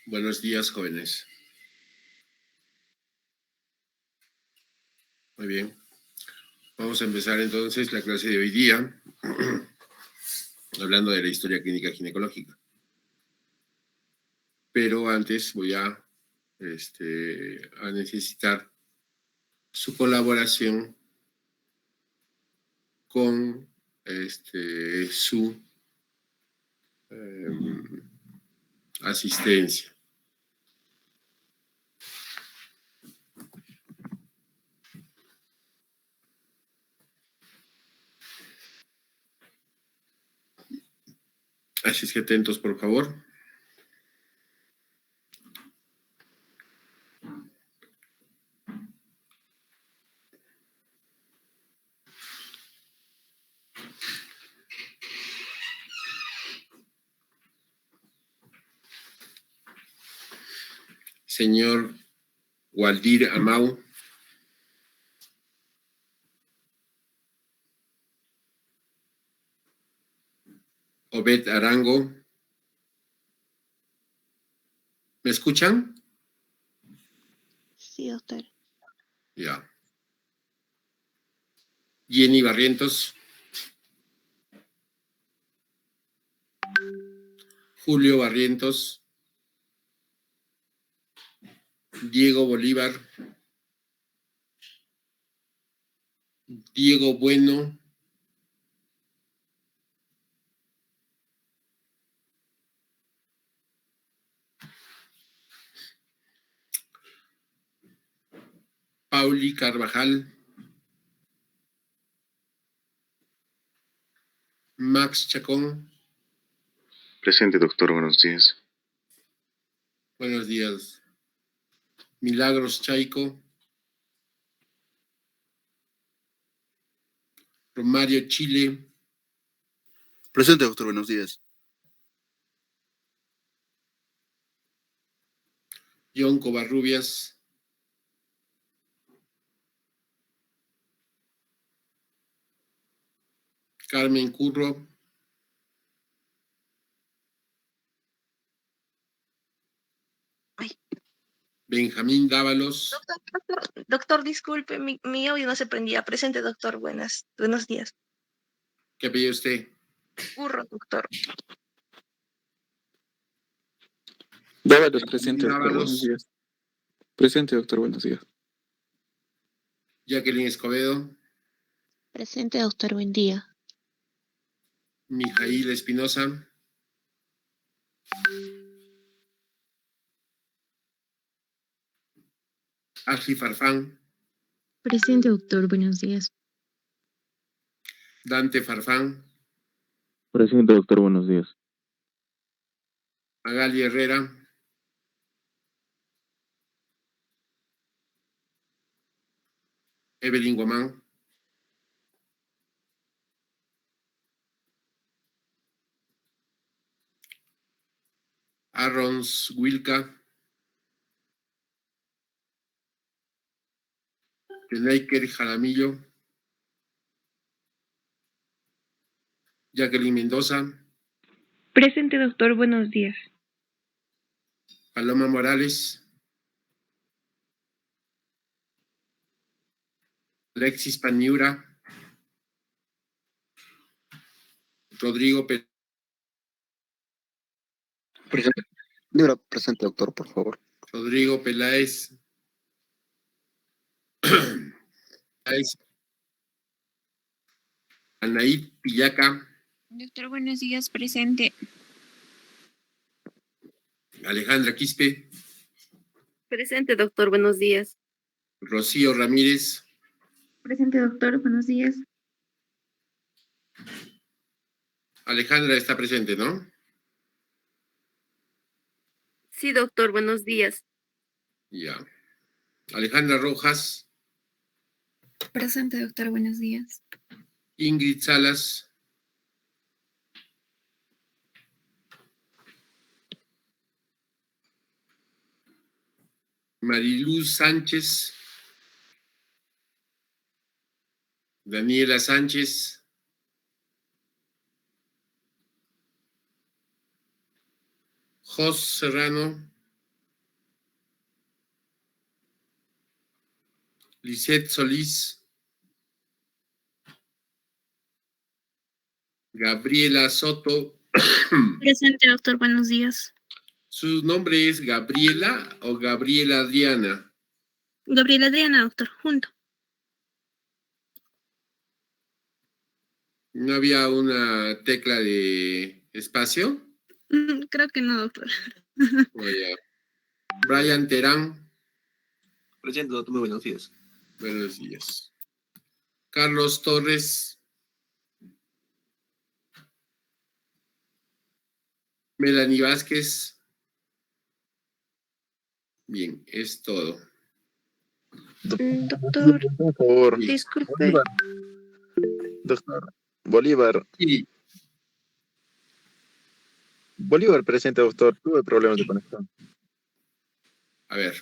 Buenos días, jóvenes. Muy bien. Vamos a empezar entonces la clase de hoy día, hablando de la historia clínica ginecológica. Pero antes voy a necesitar su colaboración con su asistencia. Así es que atentos, por favor. Señor Waldir Amau. Obed Arango. ¿Me escuchan? Sí, doctor. Ya. Jenny Barrientos. Julio Barrientos. Diego Bolívar. Diego Bueno. Pauli Carvajal. Max Chacón. Presente, doctor. Buenos días. Buenos días. Milagros Chaico. Romario Chile. Presente, doctor. Buenos días. John Covarrubias. Carmen Curro. Ay. Benjamín Dávalos. Doctor, disculpe, mi audio no se prendía. Presente, doctor. Buenos días. ¿Qué apellido usted? Curro, doctor. Dávalos, presente, doctor. Dávalos. Buenos días. Presente, doctor. Buenos días. Jacqueline Escobedo. Presente, doctor. Buen día. Mijail Espinosa. Ashley Farfán. Presente, doctor. Buenos días. Dante Farfán. Presente, doctor. Buenos días. Magali Herrera. Evelyn Guamán. Arrons Wilka. Tenaiker Jaramillo. Jacqueline Mendoza. Presente, doctor. Buenos días. Paloma Morales. Alexis Paniura. Rodrigo Presente. Libra, presente, doctor, por favor. Rodrigo Peláez. Anaid Pillaca. Doctor, buenos días, presente. Alejandra Quispe. Presente, doctor, buenos días. Rocío Ramírez. Presente, doctor. Buenos días. Alejandra está presente, ¿no? Sí, doctor, buenos días. Ya. Alejandra Rojas. Presente, doctor, buenos días. Ingrid Salas. Mariluz Sánchez. Daniela Sánchez. Jos Serrano. Lisette Solís. Gabriela Soto. Presente, doctor. Buenos días. ¿Su nombre es Gabriela o Gabriela Adriana? Gabriela Adriana, doctor. Junto. ¿No había una tecla de espacio? Creo que no, doctor. Oh, ya. Brian Terán. Presente, doctor. Muy buenos días. Buenos días. Carlos Torres. Melanie Vázquez. Bien, es todo. Doctor, Por favor. disculpe. Doctor. Bolívar. Sí. Bolívar presente, doctor. Tuve problemas de conexión. A ver.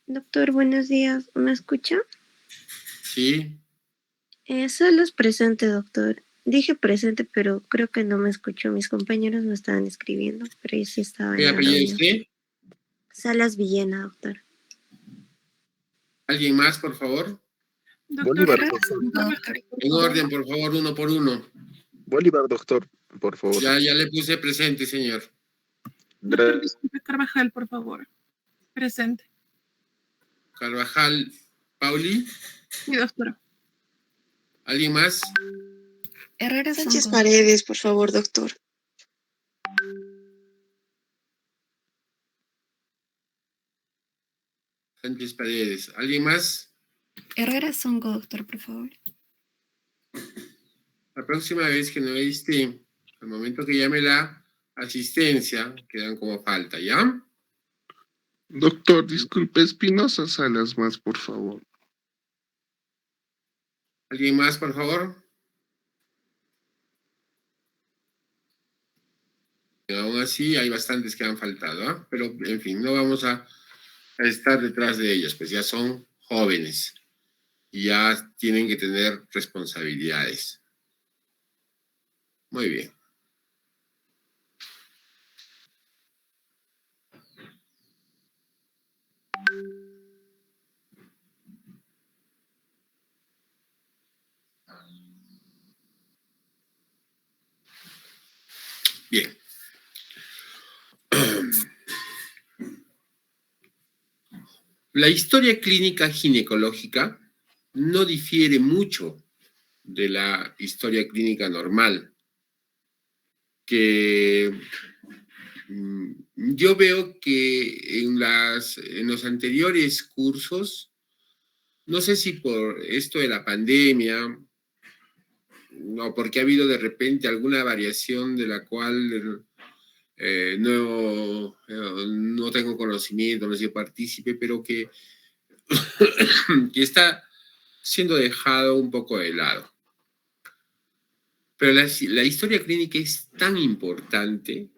Doctor, buenos días. ¿Me escucha? Sí. Solo es presente, doctor. Dije presente, pero creo que no me escuchó. Mis compañeros me estaban escribiendo, pero yo sí estaba ¿Qué en la apellido reunión. usted? Salas Villena, doctor. ¿Alguien más, por favor? Bolívar, En orden, por favor, uno por uno. Bolívar, doctor, por favor. Ya le puse presente, señor. Gracias. Carvajal, por favor. Presente. Carvajal, Pauli. Sí, doctor. ¿Alguien más? Herrera Sánchez Songo. Paredes, por favor, doctor. Sánchez Paredes. ¿Alguien más? Herrera Songo, doctor, por favor. La próxima vez que no esté, al momento que llame la asistencia, quedan como falta, ¿ya? Doctor, disculpe, Espinosa Salas más, por favor. ¿Alguien más, por favor? Y aún así, hay bastantes que han faltado, ¿ah? Pero, en fin, no vamos a estar detrás de ellos, pues ya son jóvenes y ya tienen que tener responsabilidades. Muy bien. Bien. La historia clínica ginecológica no difiere mucho de la historia clínica normal, que yo veo que en los anteriores cursos, no sé si por esto de la pandemia o porque ha habido de repente alguna variación de la cual no tengo conocimiento, no he sido partícipe, pero que está siendo dejado un poco de lado. Pero la historia clínica es tan importante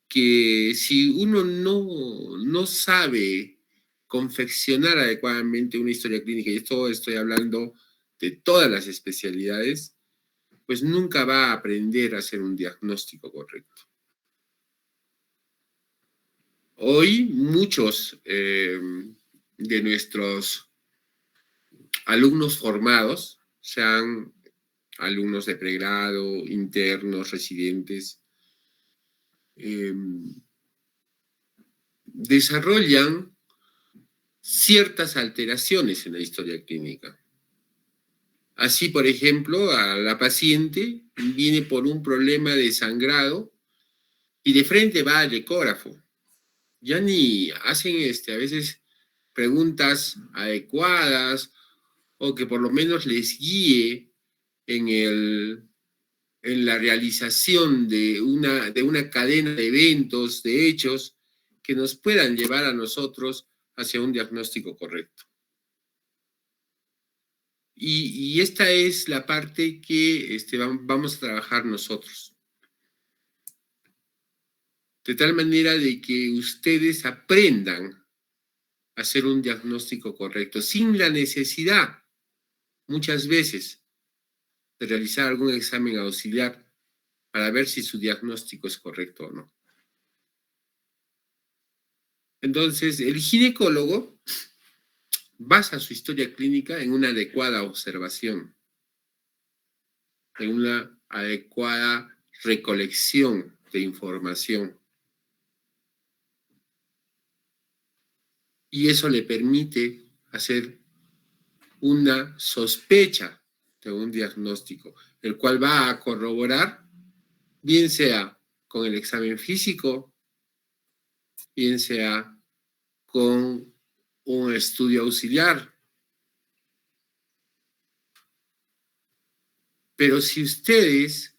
que si uno no sabe confeccionar adecuadamente una historia clínica, y esto estoy hablando de todas las especialidades, pues nunca va a aprender a hacer un diagnóstico correcto. Hoy muchos de nuestros alumnos formados, sean alumnos de pregrado, internos, residentes, desarrollan ciertas alteraciones en la historia clínica. Así, por ejemplo, a la paciente viene por un problema de sangrado y de frente va al ecógrafo. Ya ni hacen a veces preguntas adecuadas o que por lo menos les guíe en la realización de una cadena de eventos, de hechos, que nos puedan llevar a nosotros hacia un diagnóstico correcto. Y esta es la parte que vamos a trabajar nosotros. De tal manera de que ustedes aprendan a hacer un diagnóstico correcto, sin la necesidad, muchas veces, de realizar algún examen auxiliar para ver si su diagnóstico es correcto o no. Entonces, el ginecólogo basa su historia clínica en una adecuada observación, en una adecuada recolección de información. Y eso le permite hacer una sospecha de un diagnóstico, el cual va a corroborar, bien sea con el examen físico, bien sea con un estudio auxiliar. Pero si ustedes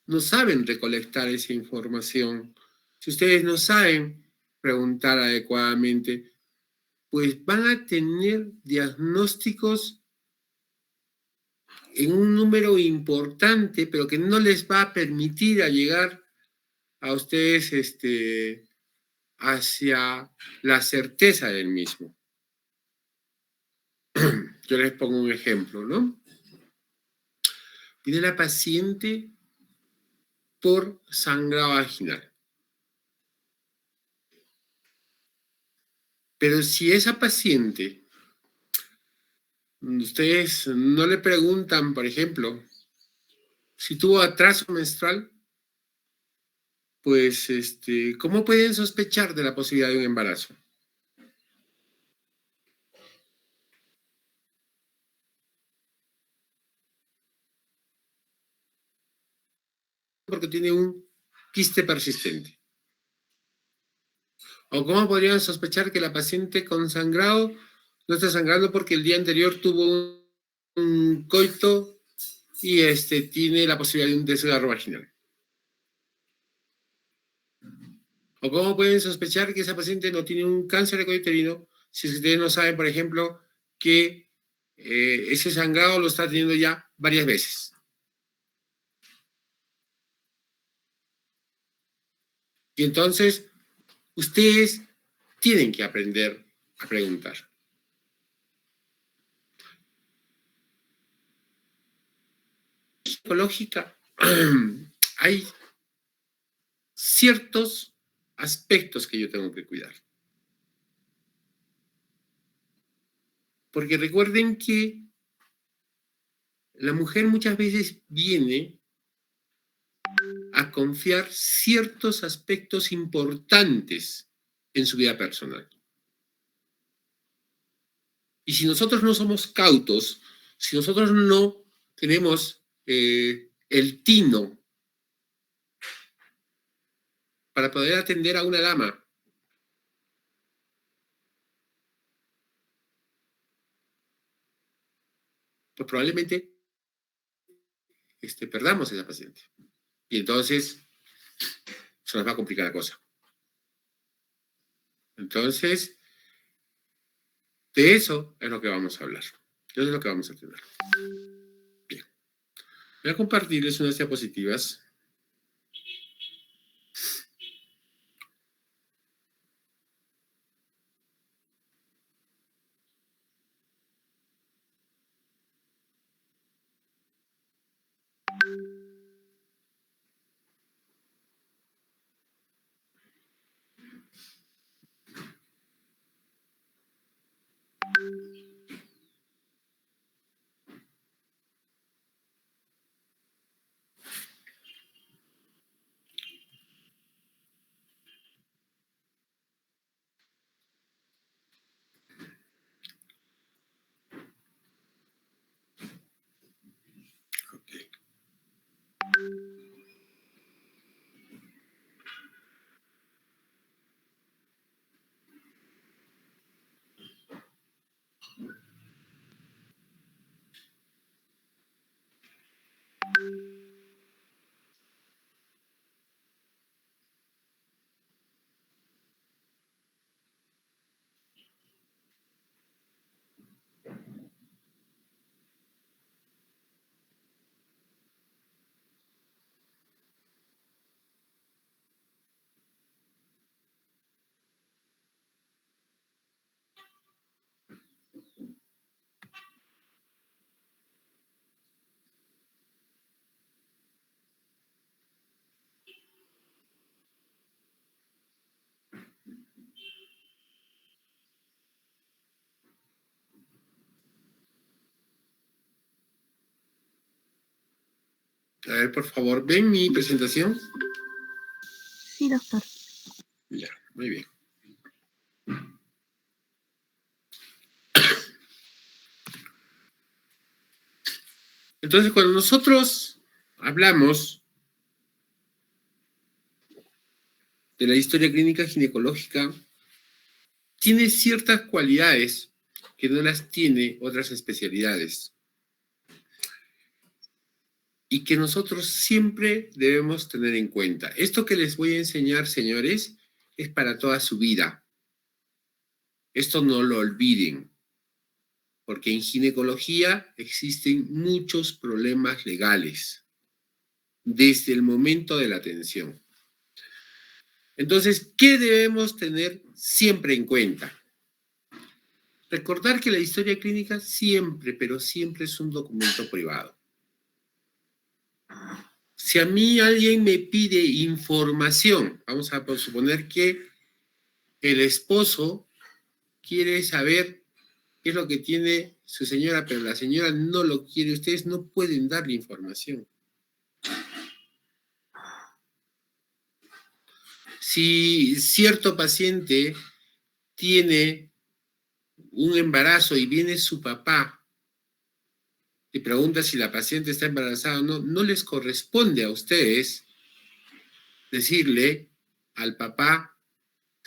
no saben recolectar esa información, si ustedes no saben preguntar adecuadamente, pues van a tener diagnósticos en un número importante, pero que no les va a permitir a llegar a ustedes hacia la certeza del mismo. Yo les pongo un ejemplo, ¿no? Viene la paciente por sangrado vaginal. Pero si esa paciente, ustedes no le preguntan, por ejemplo, si tuvo atraso menstrual, pues, ¿cómo pueden sospechar de la posibilidad de un embarazo? Porque tiene un quiste persistente. ¿O cómo podrían sospechar que la paciente con sangrado no está sangrando porque el día anterior tuvo un coito y tiene la posibilidad de un desgarro vaginal? ¿O cómo pueden sospechar que esa paciente no tiene un cáncer ecouterino si ustedes no saben, por ejemplo, que ese sangrado lo está teniendo ya varias veces? Y entonces, ustedes tienen que aprender a preguntar. Psicológica, hay ciertos aspectos que yo tengo que cuidar. Porque recuerden que la mujer muchas veces viene a confiar ciertos aspectos importantes en su vida personal. Y si nosotros no somos cautos, si nosotros no tenemos el tino para poder atender a una dama, pues probablemente perdamos a esa paciente. Y entonces se nos va a complicar la cosa. Entonces, de eso es lo que vamos a hablar. Eso es lo que vamos a tener. Bien. Voy a compartirles unas diapositivas. A ver, por favor, ¿ven mi presentación? Sí, doctor. Ya, muy bien. Entonces, cuando nosotros hablamos de la historia clínica ginecológica, tiene ciertas cualidades que no las tiene otras especialidades y que nosotros siempre debemos tener en cuenta. Esto que les voy a enseñar, señores, es para toda su vida. Esto no lo olviden, porque en ginecología existen muchos problemas legales desde el momento de la atención. Entonces, ¿qué debemos tener siempre en cuenta? Recordar que la historia clínica siempre, pero siempre es un documento privado. Si a mí alguien me pide información, vamos a suponer que el esposo quiere saber qué es lo que tiene su señora, pero la señora no lo quiere, ustedes no pueden darle información. Si cierto paciente tiene un embarazo y viene su papá y pregunta si la paciente está embarazada o no, no les corresponde a ustedes decirle al papá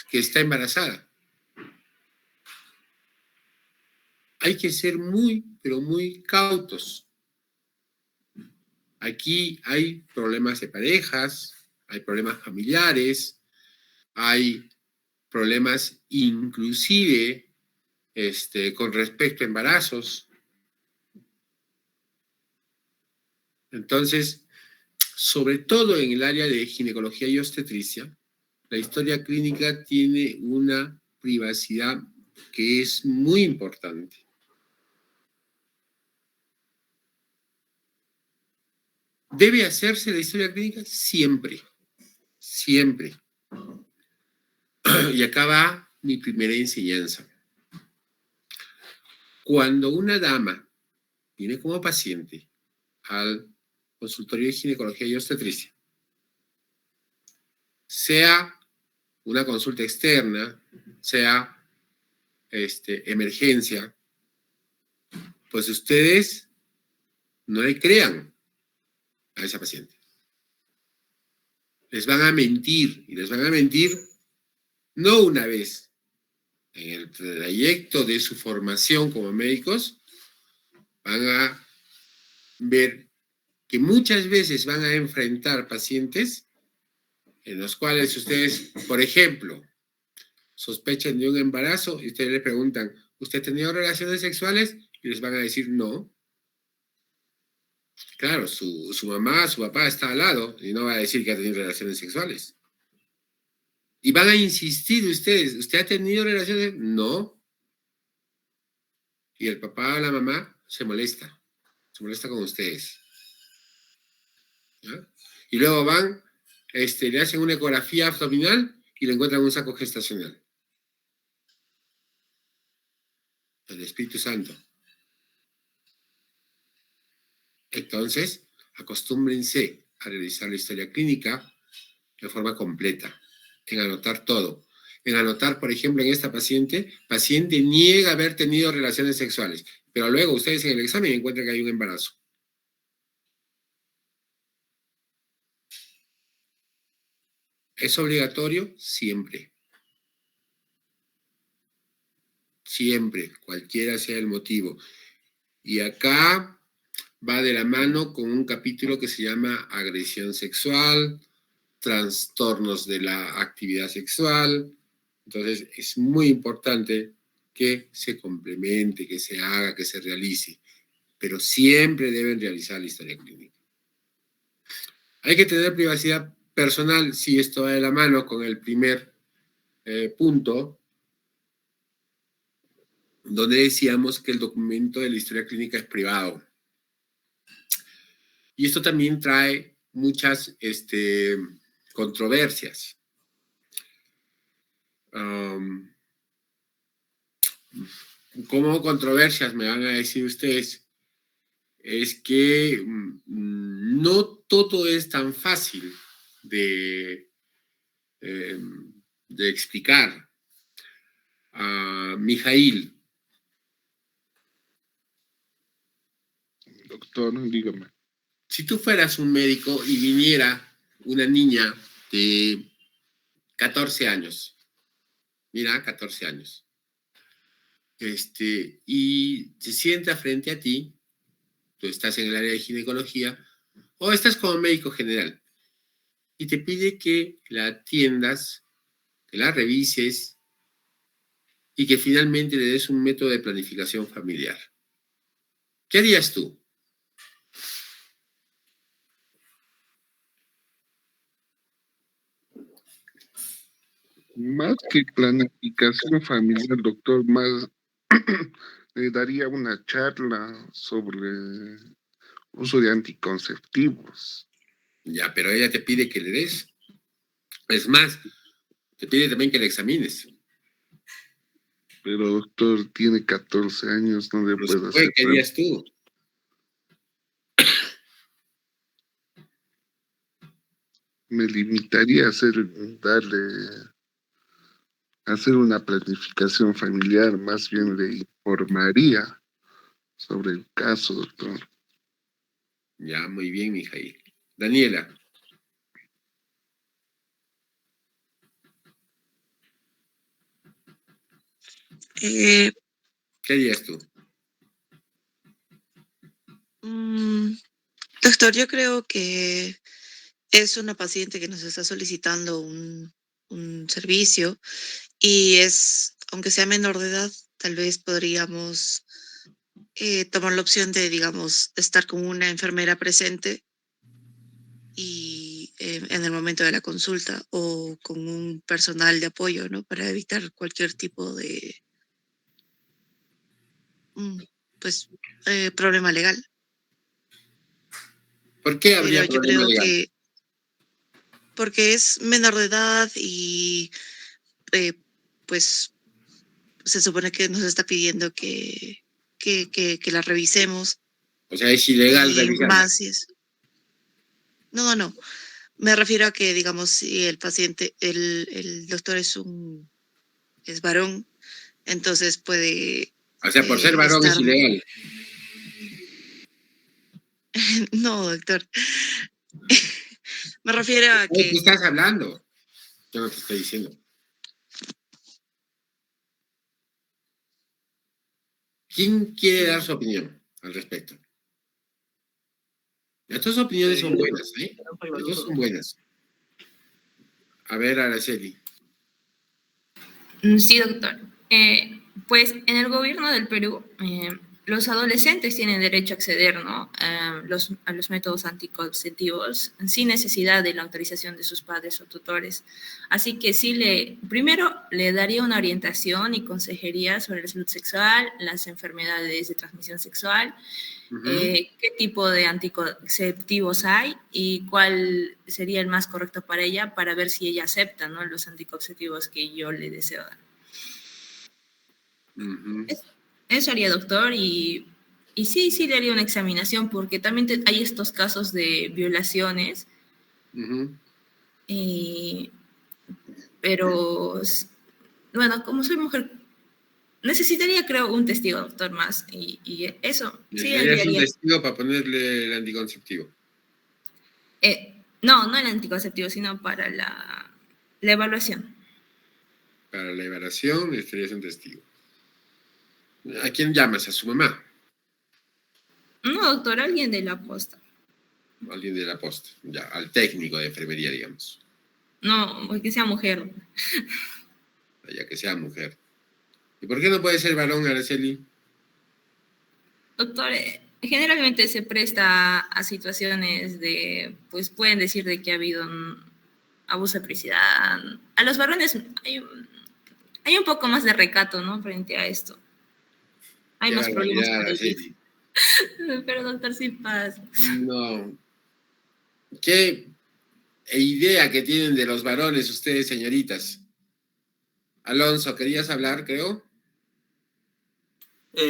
que está embarazada. Hay que ser muy, pero muy cautos. Aquí hay problemas de parejas, hay problemas familiares, hay problemas inclusive con respecto a embarazos. Entonces, sobre todo en el área de ginecología y obstetricia, la historia clínica tiene una privacidad que es muy importante. ¿Debe hacerse la historia clínica? Siempre, siempre. Y acá va mi primera enseñanza. Cuando una dama viene como paciente al consultorio de ginecología y obstetricia, sea una consulta externa, sea emergencia, pues ustedes no le crean a esa paciente. Les van a mentir, y les van a mentir no una vez. En el trayecto de su formación como médicos, van a ver que muchas veces van a enfrentar pacientes en los cuales ustedes, por ejemplo, sospechan de un embarazo y ustedes le preguntan, ¿usted ha tenido relaciones sexuales? Y les van a decir no. Claro, su mamá, su papá está al lado y no va a decir que ha tenido relaciones sexuales. Y van a insistir ustedes, ¿usted ha tenido relaciones? No. Y el papá o la mamá se molesta con ustedes. ¿Ya? Y luego van, le hacen una ecografía abdominal y le encuentran un saco gestacional. El Espíritu Santo. Entonces, acostúmbrense a realizar la historia clínica de forma completa, en anotar todo. En anotar, por ejemplo, en esta paciente niega haber tenido relaciones sexuales, pero luego ustedes en el examen encuentran que hay un embarazo. ¿Es obligatorio? Siempre. Siempre, cualquiera sea el motivo. Y acá va de la mano con un capítulo que se llama agresión sexual, trastornos de la actividad sexual. Entonces, es muy importante que se complemente, que se haga, que se realice. Pero siempre deben realizar la historia clínica. Hay que tener privacidad personal, si esto va de la mano con el primer punto, donde decíamos que el documento de la historia clínica es privado. Y esto también trae muchas controversias. ¿Cómo controversias me van a decir ustedes? Es que no todo es tan fácil de explicar. Mijail. Doctor, dígame. Si tú fueras un médico y viniera una niña de 14 años, mira, 14 años, y se sienta frente a ti, tú estás en el área de ginecología, o estás como médico general, y te pide que la atiendas, que la revises, y que finalmente le des un método de planificación familiar. ¿Qué harías tú? Más que planificación familiar, doctor, más le daría una charla sobre uso de anticonceptivos. Ya, pero ella te pide que le des. Es más, te pide también que le examines. Pero, doctor, tiene 14 años, no le puedo hacer. ¿Qué harías tú? Me limitaría a hacer una planificación familiar, más bien le informaría sobre el caso, doctor. Ya, muy bien, Mijail. Daniela. ¿Qué harías tú? Doctor, yo creo que es una paciente que nos está solicitando un servicio y aunque sea menor de edad, tal vez podríamos tomar la opción de, digamos, estar con una enfermera presente y en el momento de la consulta o con un personal de apoyo, ¿no? Para evitar cualquier tipo de, problema legal. ¿Por qué habría Pero yo problema creo legal? que porque es menor de edad y pues se supone que nos está pidiendo que la revisemos. O sea, es ilegal Y revisarla. más si es... No. Me refiero a que, digamos, si el paciente, el doctor es varón, entonces puede... O sea, por ser varón es ilegal. No, doctor. Me refiero a ¿De que... qué estás hablando? Yo no te estoy diciendo. ¿Quién quiere dar su opinión al respecto? Estas opiniones son buenas, ¿eh? Estas son buenas. A ver, Araceli. Sí, doctor. Pues en el gobierno del Perú, los adolescentes tienen derecho a acceder, ¿no? a los métodos anticonceptivos sin necesidad de la autorización de sus padres o tutores. Así que sí, primero le daría una orientación y consejería sobre la salud sexual, las enfermedades de transmisión sexual, qué tipo de anticonceptivos hay y cuál sería el más correcto para ella, para ver si ella acepta, ¿no? Los anticonceptivos que yo le deseo dar. Eso haría, doctor, y sí le haría una examinación, porque también hay estos casos de violaciones, pero bueno, como soy mujer, necesitaría, creo, un testigo, doctor, más, y eso. Sí, ¿Necesitarías un testigo para ponerle el anticonceptivo? No el anticonceptivo, sino para la evaluación. Para la evaluación necesitarías un testigo. ¿A quién llamas? ¿A su mamá? No, doctor, alguien de la posta. Alguien de la posta, ya, al técnico de enfermería, digamos. No, que sea mujer. Ya que sea mujer. ¿Y por qué no puede ser varón, Araceli? Doctor, generalmente se presta a situaciones pues pueden decir de que ha habido un abuso de privacidad. A los varones hay un poco más de recato, ¿no? Frente a esto. Hay más problemas con el... Pero, doctor, sí pasa. No. ¿Qué idea que tienen de los varones ustedes, señoritas? Alonso, ¿querías hablar, creo?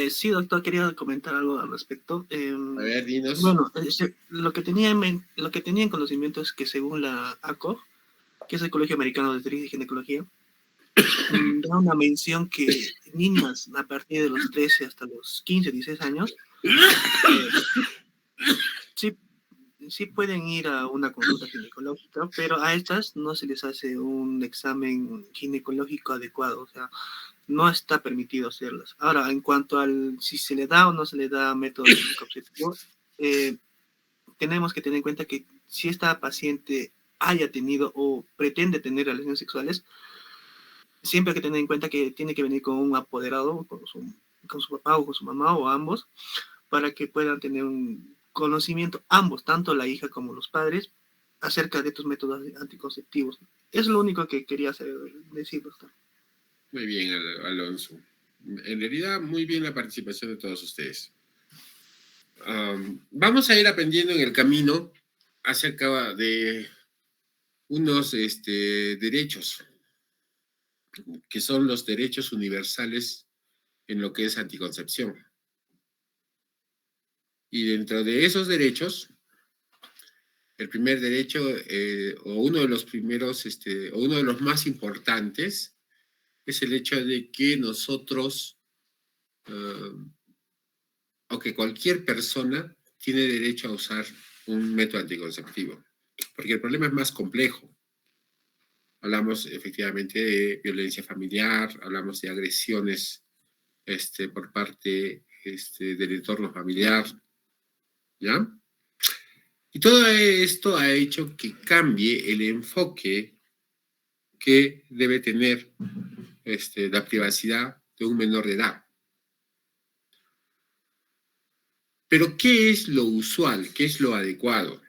Sí, doctor, quería comentar algo al respecto. A ver, dinos. Bueno, lo que tenía en conocimiento es que según la ACO, que es el Colegio Americano de Obstetricia y Ginecología, da una mención que niñas a partir de los 13 hasta los 15, 16 años, sí pueden ir a una consulta ginecológica, pero a estas no se les hace un examen ginecológico adecuado, o sea, no está permitido hacerlas. Ahora, en cuanto al si se le da o no se le da método anticonceptivo, tenemos que tener en cuenta que si esta paciente haya tenido o pretende tener relaciones sexuales, siempre hay que tener en cuenta que tiene que venir con un apoderado, con su papá o con su mamá o ambos, para que puedan tener un conocimiento ambos, tanto la hija como los padres, acerca de estos métodos anticonceptivos. Es lo único que quería decir, doctor. Muy bien, Alonso. En realidad, muy bien la participación de todos ustedes. Vamos a ir aprendiendo en el camino acerca de unos derechos, que son los derechos universales en lo que es anticoncepción. Y dentro de esos derechos, el primer derecho, o uno de los primeros, o uno de los más importantes, es el hecho de que nosotros, o que cualquier persona tiene derecho a usar un método anticonceptivo, porque el problema es más complejo. Hablamos efectivamente de violencia familiar, hablamos de agresiones por parte del entorno familiar, ¿ya? Y todo esto ha hecho que cambie el enfoque que debe tener la privacidad de un menor de edad. Pero, ¿qué es lo usual? ¿Qué es lo adecuado?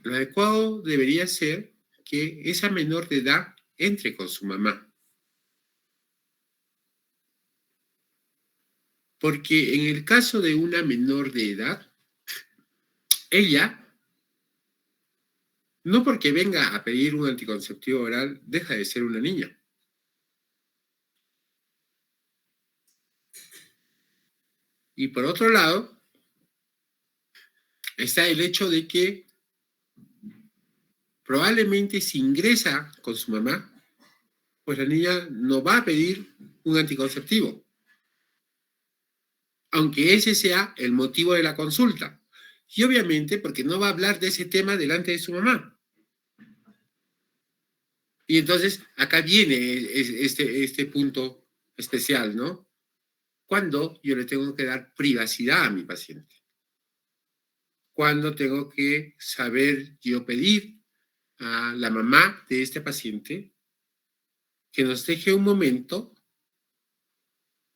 Lo adecuado debería ser que esa menor de edad entre con su mamá. Porque en el caso de una menor de edad, ella, no porque venga a pedir un anticonceptivo oral, deja de ser una niña. Y por otro lado, está el hecho de que probablemente si ingresa con su mamá, pues la niña no va a pedir un anticonceptivo, aunque ese sea el motivo de la consulta. Y obviamente porque no va a hablar de ese tema delante de su mamá. Y entonces acá viene este punto especial, ¿no? Cuando yo le tengo que dar privacidad a mi paciente. Cuando tengo que saber yo pedir a la mamá de este paciente que nos deje un momento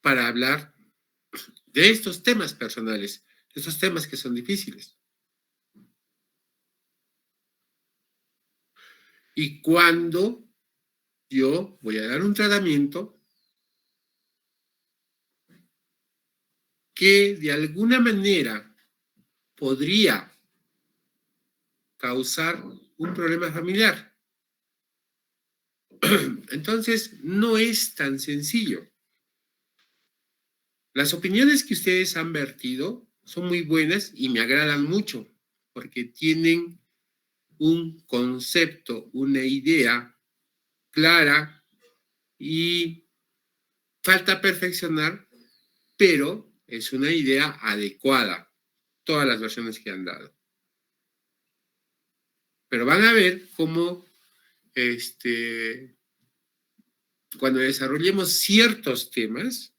para hablar de estos temas personales, de estos temas que son difíciles. Y cuando yo voy a dar un tratamiento que de alguna manera podría causar un problema familiar. Entonces, no es tan sencillo. Las opiniones que ustedes han vertido son muy buenas y me agradan mucho, porque tienen un concepto, una idea clara y falta perfeccionar, pero es una idea adecuada, todas las versiones que han dado. Pero van a ver cómo cuando desarrollemos ciertos temas,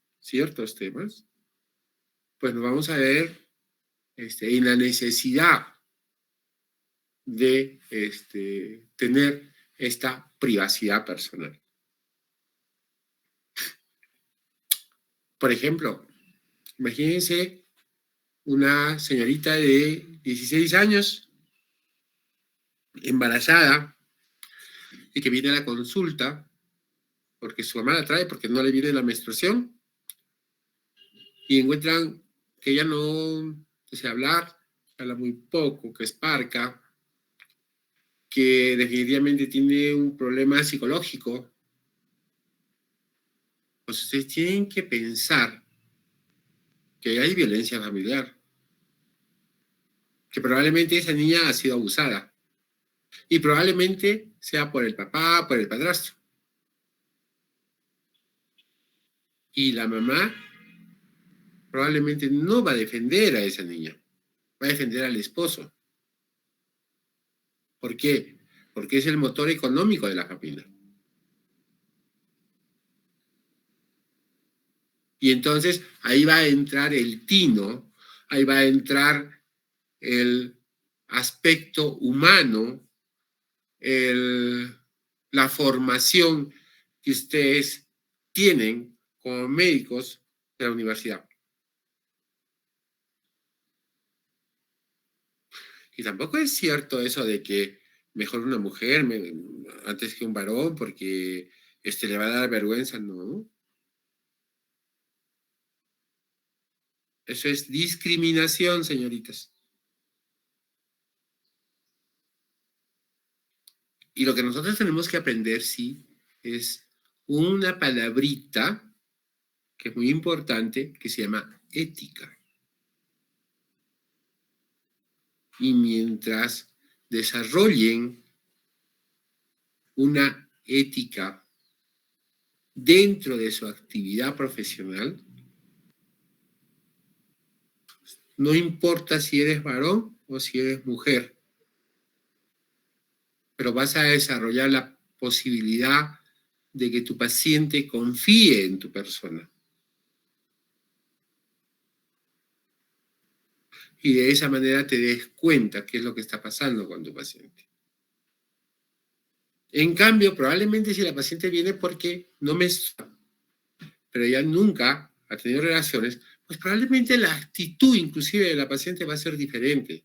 pues nos vamos a ver en la necesidad de tener esta privacidad personal. Por ejemplo, imagínense una señorita de 16 años, embarazada, y que viene a la consulta porque su mamá la trae porque no le viene la menstruación, y encuentran que ella no desea hablar, habla muy poco, que es parca, que definitivamente tiene un problema psicológico. pues ustedes tienen que pensar que hay violencia familiar, que probablemente esa niña ha sido abusada y probablemente sea por el papá, por el padrastro. Y la mamá probablemente no va a defender a esa niña, va a defender al esposo. ¿Por qué? Porque es el motor económico de la familia. Y entonces ahí va a entrar el tino, ahí va a entrar el aspecto humano, la formación que ustedes tienen como médicos de la universidad. Y tampoco es cierto eso de que mejor una mujer antes que un varón porque le va a dar vergüenza, no. Eso es discriminación, señoritas. Y lo que nosotros tenemos que aprender, sí, es una palabrita que es muy importante, que se llama ética. Y mientras desarrollen una ética dentro de su actividad profesional, no importa si eres varón o si eres mujer, pero vas a desarrollar la posibilidad de que tu paciente confíe en tu persona. Y de esa manera te des cuenta qué es lo que está pasando con tu paciente. En cambio, probablemente si la paciente viene porque no menstrua, pero ella nunca ha tenido relaciones, pues probablemente la actitud inclusive de la paciente va a ser diferente.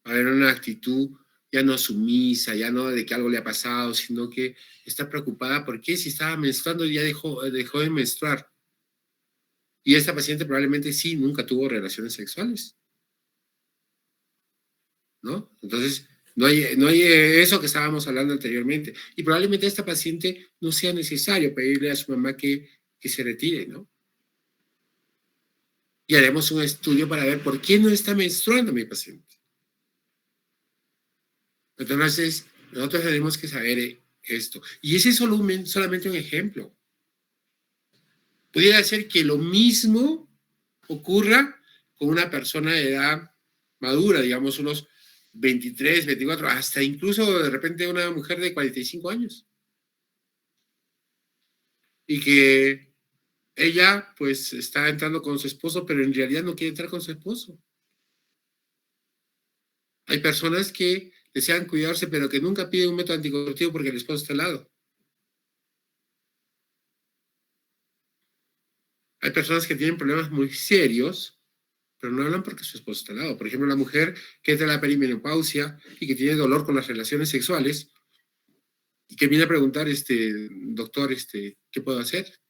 Va a haber una actitud ya no sumisa, ya no de que algo le ha pasado, sino que está preocupada porque si estaba menstruando ya dejó de menstruar. Y esta paciente probablemente sí nunca tuvo relaciones sexuales, ¿no? Entonces, no hay eso que estábamos hablando anteriormente. Y probablemente a esta paciente no sea necesario pedirle a su mamá que se retire, ¿no? Y haremos un estudio para ver por qué no está menstruando mi paciente. Entonces, nosotros tenemos que saber esto. Y ese es solamente un ejemplo. Pudiera ser que lo mismo ocurra con una persona de edad madura, digamos unos 23, 24, hasta incluso de repente una mujer de 45 años. Y que ella pues está entrando con su esposo, pero en realidad no quiere entrar con su esposo. Hay personas que desean cuidarse, pero que nunca piden un método anticonceptivo porque el esposo está al lado. Hay personas que tienen problemas muy serios, pero no hablan porque su esposo está al lado. Por ejemplo, la mujer que entra en la perimenopausia y que tiene dolor con las relaciones sexuales y que viene a preguntar, doctor, ¿qué puedo hacer?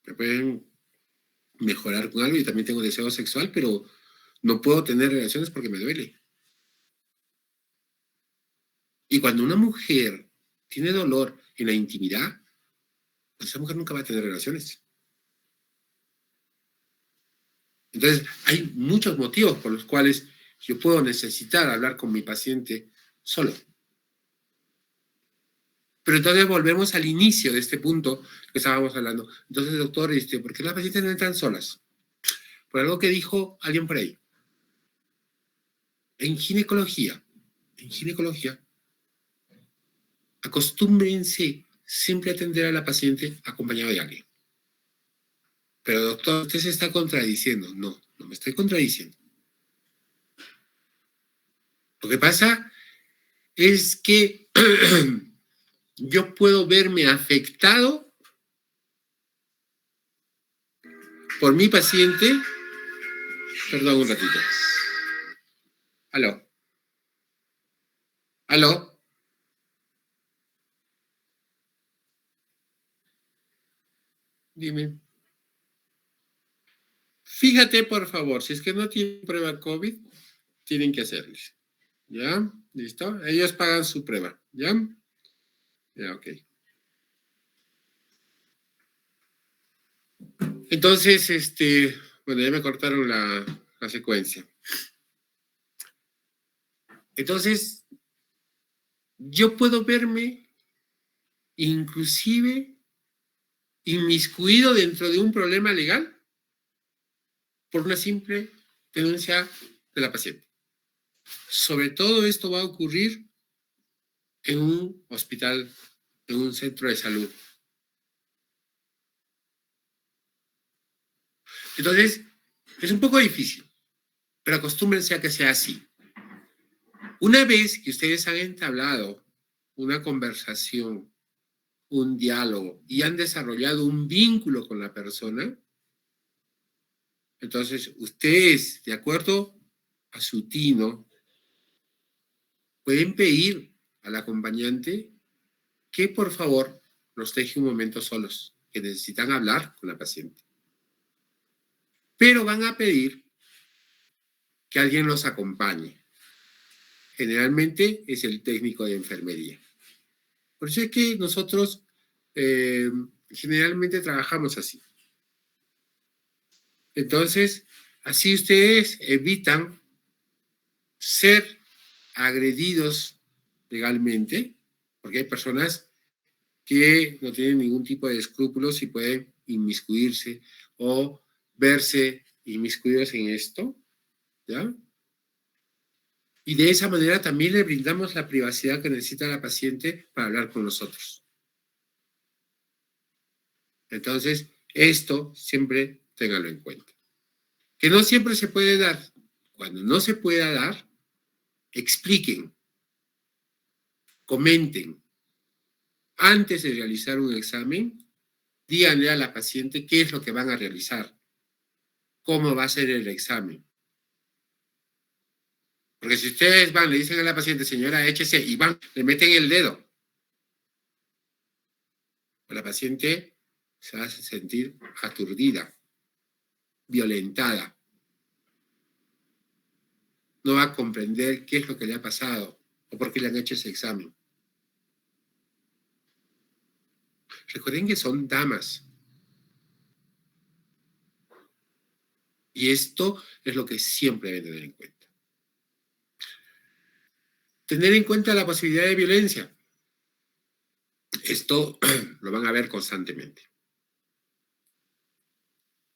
Me pueden mejorar con algo y también tengo deseo sexual, pero no puedo tener relaciones porque me duele. Y cuando una mujer tiene dolor en la intimidad, pues esa mujer nunca va a tener relaciones. Entonces, hay muchos motivos por los cuales yo puedo necesitar hablar con mi paciente solo. Pero entonces volvemos al inicio de este punto que estábamos hablando. Entonces, doctor, ¿por qué las pacientes no entran solas? Por algo que dijo alguien por ahí. En ginecología, acostúmbrense siempre a atender a la paciente acompañado de alguien. Pero doctor, usted se está contradiciendo. No me estoy contradiciendo. Lo que pasa es que yo puedo verme afectado por mi paciente. Perdón un ratito. ¿Aló? Dime. Fíjate, por favor, si es que no tienen prueba COVID, tienen que hacerles. ¿Ya? ¿Listo? Ellos pagan su prueba. ¿Ya? Ya, ok. Entonces, bueno, ya me cortaron la secuencia. Entonces, yo puedo verme inclusive inmiscuido dentro de un problema legal por una simple denuncia de la paciente. Sobre todo esto va a ocurrir en un hospital, en un centro de salud. Entonces, es un poco difícil, pero acostúmbrense a que sea así. Una vez que ustedes han entablado una conversación, un diálogo y han desarrollado un vínculo con la persona, entonces ustedes, de acuerdo a su tino, pueden pedir al acompañante que por favor los deje un momento solos, que necesitan hablar con la paciente. Pero van a pedir que alguien los acompañe. Generalmente es el técnico de enfermería. Por eso es que nosotros generalmente trabajamos así. Entonces, así ustedes evitan ser agredidos legalmente, porque hay personas que no tienen ningún tipo de escrúpulos y pueden inmiscuirse o verse inmiscuidos en esto, ¿ya? Y de esa manera también le brindamos la privacidad que necesita la paciente para hablar con nosotros. Entonces, esto siempre ténganlo en cuenta. Que no siempre se puede dar. Cuando no se pueda dar, expliquen, comenten. Antes de realizar un examen, díganle a la paciente qué es lo que van a realizar, cómo va a ser el examen. Porque si ustedes van, le dicen a la paciente, señora, échese, y van, le meten el dedo, la paciente se va a sentir aturdida, violentada. No va a comprender qué es lo que le ha pasado o por qué le han hecho ese examen. Recuerden que son damas. Y esto es lo que siempre deben tener en cuenta. Tener en cuenta la posibilidad de violencia. Esto lo van a ver constantemente.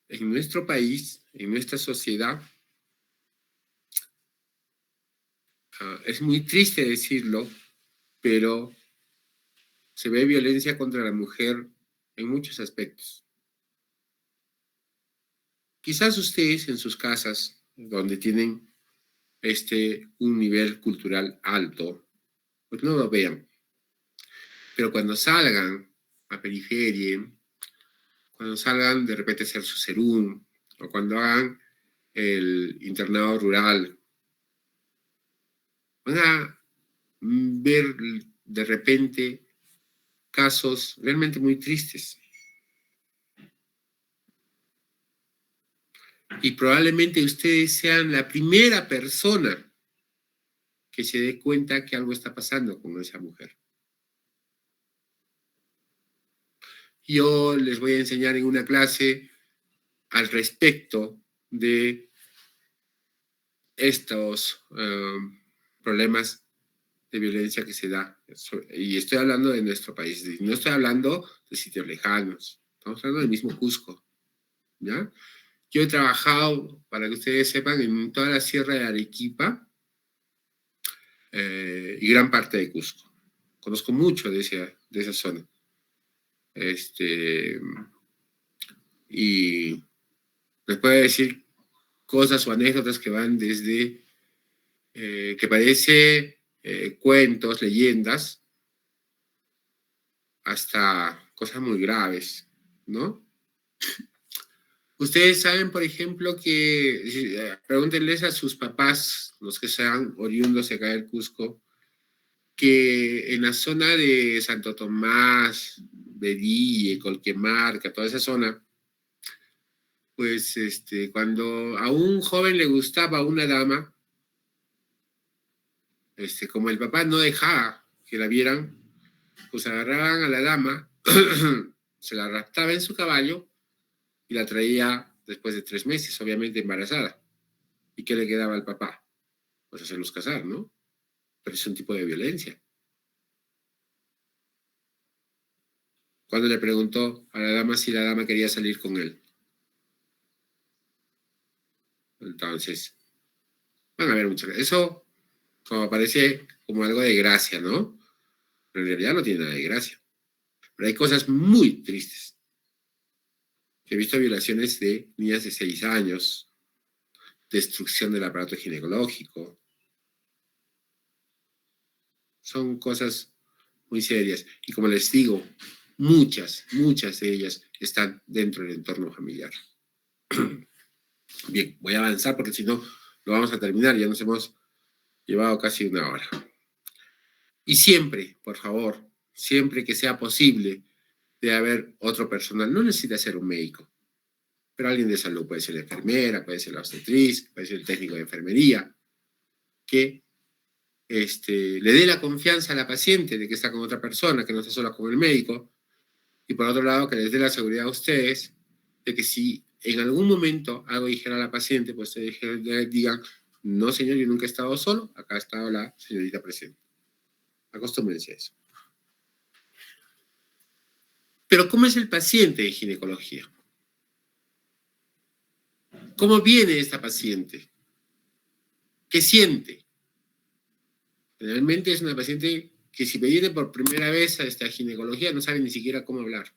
En nuestro país, en nuestra sociedad, es muy triste decirlo, pero se ve violencia contra la mujer en muchos aspectos. Quizás ustedes en sus casas, donde tienen un nivel cultural alto, pues no lo vean. Pero cuando salgan a periferia, cuando salgan de repente a hacer su serum, o cuando hagan el internado rural, van a ver de repente casos realmente muy tristes. Y probablemente ustedes sean la primera persona que se dé cuenta que algo está pasando con esa mujer. Yo les voy a enseñar en una clase al respecto de estos problemas de violencia que se da. Y estoy hablando de nuestro país, no estoy hablando de sitios lejanos, estamos hablando del mismo Cusco, ¿ya? Yo he trabajado, para que ustedes sepan, en toda la sierra de Arequipa y gran parte de Cusco. Conozco mucho de esa zona. Y les puedo decir cosas o anécdotas que van desde que parece cuentos, leyendas, hasta cosas muy graves, ¿no? Ustedes saben, por ejemplo, que pregúntenles a sus papás, los que sean oriundos de acá del Cusco, que en la zona de Santo Tomás, Bedille, Colquemarca, toda esa zona, pues cuando a un joven le gustaba una dama, como el papá no dejaba que la vieran, pues agarraban a la dama, se la raptaba en su caballo y la traía después de 3 meses, obviamente embarazada. ¿Y qué le quedaba al papá? Pues hacerlos casar, ¿no? Pero es un tipo de violencia. Cuando le preguntó a la dama si la dama quería salir con él. Entonces, van a ver muchas cosas. Eso como parece como algo de gracia, ¿no? Pero en realidad no tiene nada de gracia. Pero hay cosas muy tristes. He visto violaciones de niñas de 6 años, destrucción del aparato ginecológico. Son cosas muy serias. Y como les digo, muchas de ellas están dentro del entorno familiar. Bien, voy a avanzar porque si no, lo vamos a terminar. Ya nos hemos llevado casi 1 hora. Y siempre, por favor, siempre que sea posible, debe haber otro personal. No necesita ser un médico, pero alguien de salud. Puede ser la enfermera, puede ser la obstetriz, puede ser el técnico de enfermería, que le dé la confianza a la paciente de que está con otra persona, que no está sola con el médico, y por otro lado, que les dé la seguridad a ustedes de que si en algún momento algo dijera a la paciente, pues ustedes digan, no señor, yo nunca he estado solo, acá ha estado la señorita presente. Acostúmbrense a eso. Pero ¿cómo es el paciente en ginecología? ¿Cómo viene esta paciente? ¿Qué siente? Generalmente es una paciente que si viene por primera vez a esta ginecología no sabe ni siquiera cómo hablar.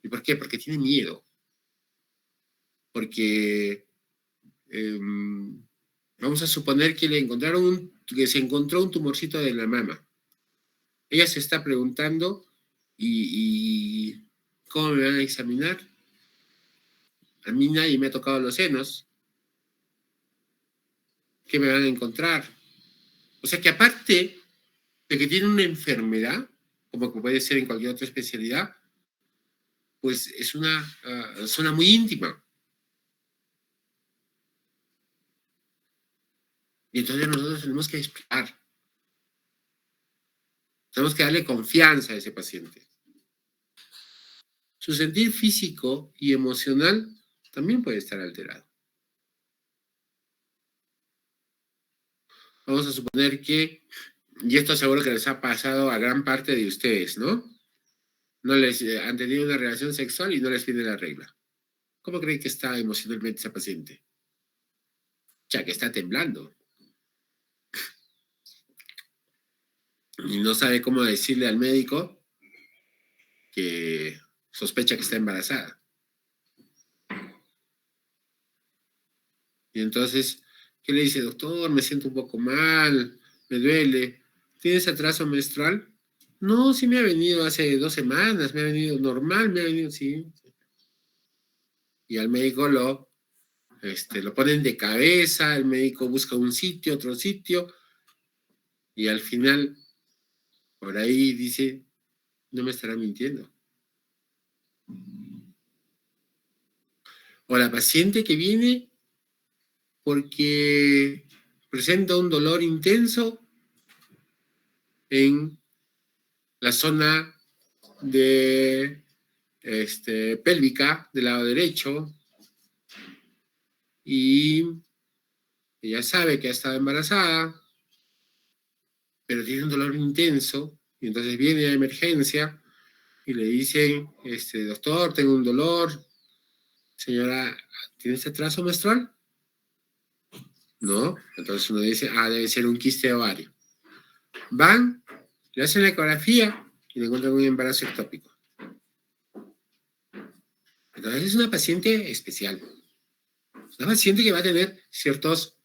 ¿Y por qué? Porque tiene miedo. Porque vamos a suponer que que se encontró un tumorcito de la mama. Ella se está preguntando, ¿y cómo me van a examinar? A mí nadie me ha tocado los senos. ¿Qué me van a encontrar? O sea que aparte de que tiene una enfermedad, como que puede ser en cualquier otra especialidad, pues es una zona muy íntima. Y entonces nosotros tenemos que explicar. Tenemos que darle confianza a ese paciente. Su sentir físico y emocional también puede estar alterado. Vamos a suponer que, y esto seguro que les ha pasado a gran parte de ustedes, ¿no? No les han tenido una relación sexual y no les viene la regla. ¿Cómo creen que está emocionalmente esa paciente? Ya que está temblando. Y no sabe cómo decirle al médico que sospecha que está embarazada. Y entonces, ¿qué le dice? Doctor, me siento un poco mal, me duele. ¿Tienes atraso menstrual? No, sí me ha venido hace 2 semanas, me ha venido normal, me ha venido, sí. Y al médico lo ponen de cabeza, el médico busca un sitio, otro sitio, y al final, por ahí dice, no me estará mintiendo. O la paciente que viene porque presenta un dolor intenso en la zona de pélvica del lado derecho y ella sabe que ha estado embarazada, pero tiene un dolor intenso y entonces viene a emergencia y le dicen, doctor, tengo un dolor. Señora, ¿tienes atraso menstrual? No. Entonces uno dice, debe ser un quiste de ovario. Van, le hacen la ecografía y le encuentran un embarazo ectópico. Entonces es una paciente especial. Es una paciente que va a tener ciertos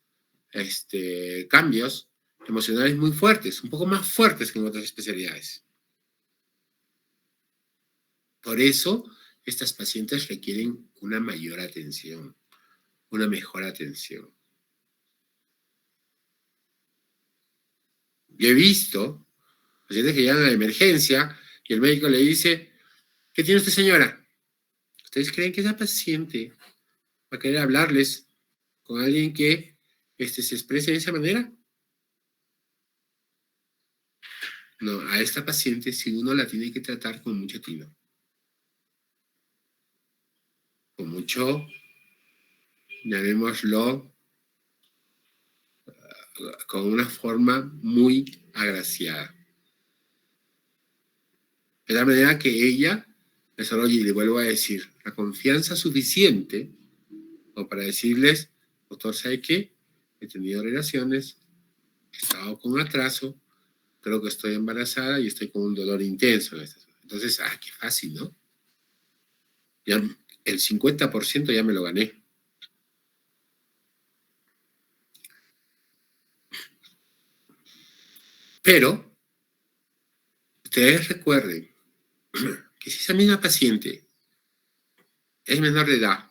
cambios emocionales muy fuertes, un poco más fuertes que en otras especialidades. Por eso, estas pacientes requieren una mayor atención, una mejor atención. Yo he visto pacientes que llegan a la emergencia y el médico le dice, ¿qué tiene usted, señora? ¿Ustedes creen que esa paciente va a querer hablarles con alguien que se exprese de esa manera? No, a esta paciente sí uno la tiene que tratar con mucho tino. Con mucho, llamémoslo, con una forma muy agraciada. De la manera que ella desarrolle, y le vuelvo a decir, la confianza suficiente como para decirles, doctor, ¿sabe qué? He tenido relaciones, he estado con atraso, creo que estoy embarazada y estoy con un dolor intenso. Entonces, qué fácil, ¿no? Ya el 50% ya me lo gané. Pero, ustedes recuerden que si esa misma paciente es menor de edad,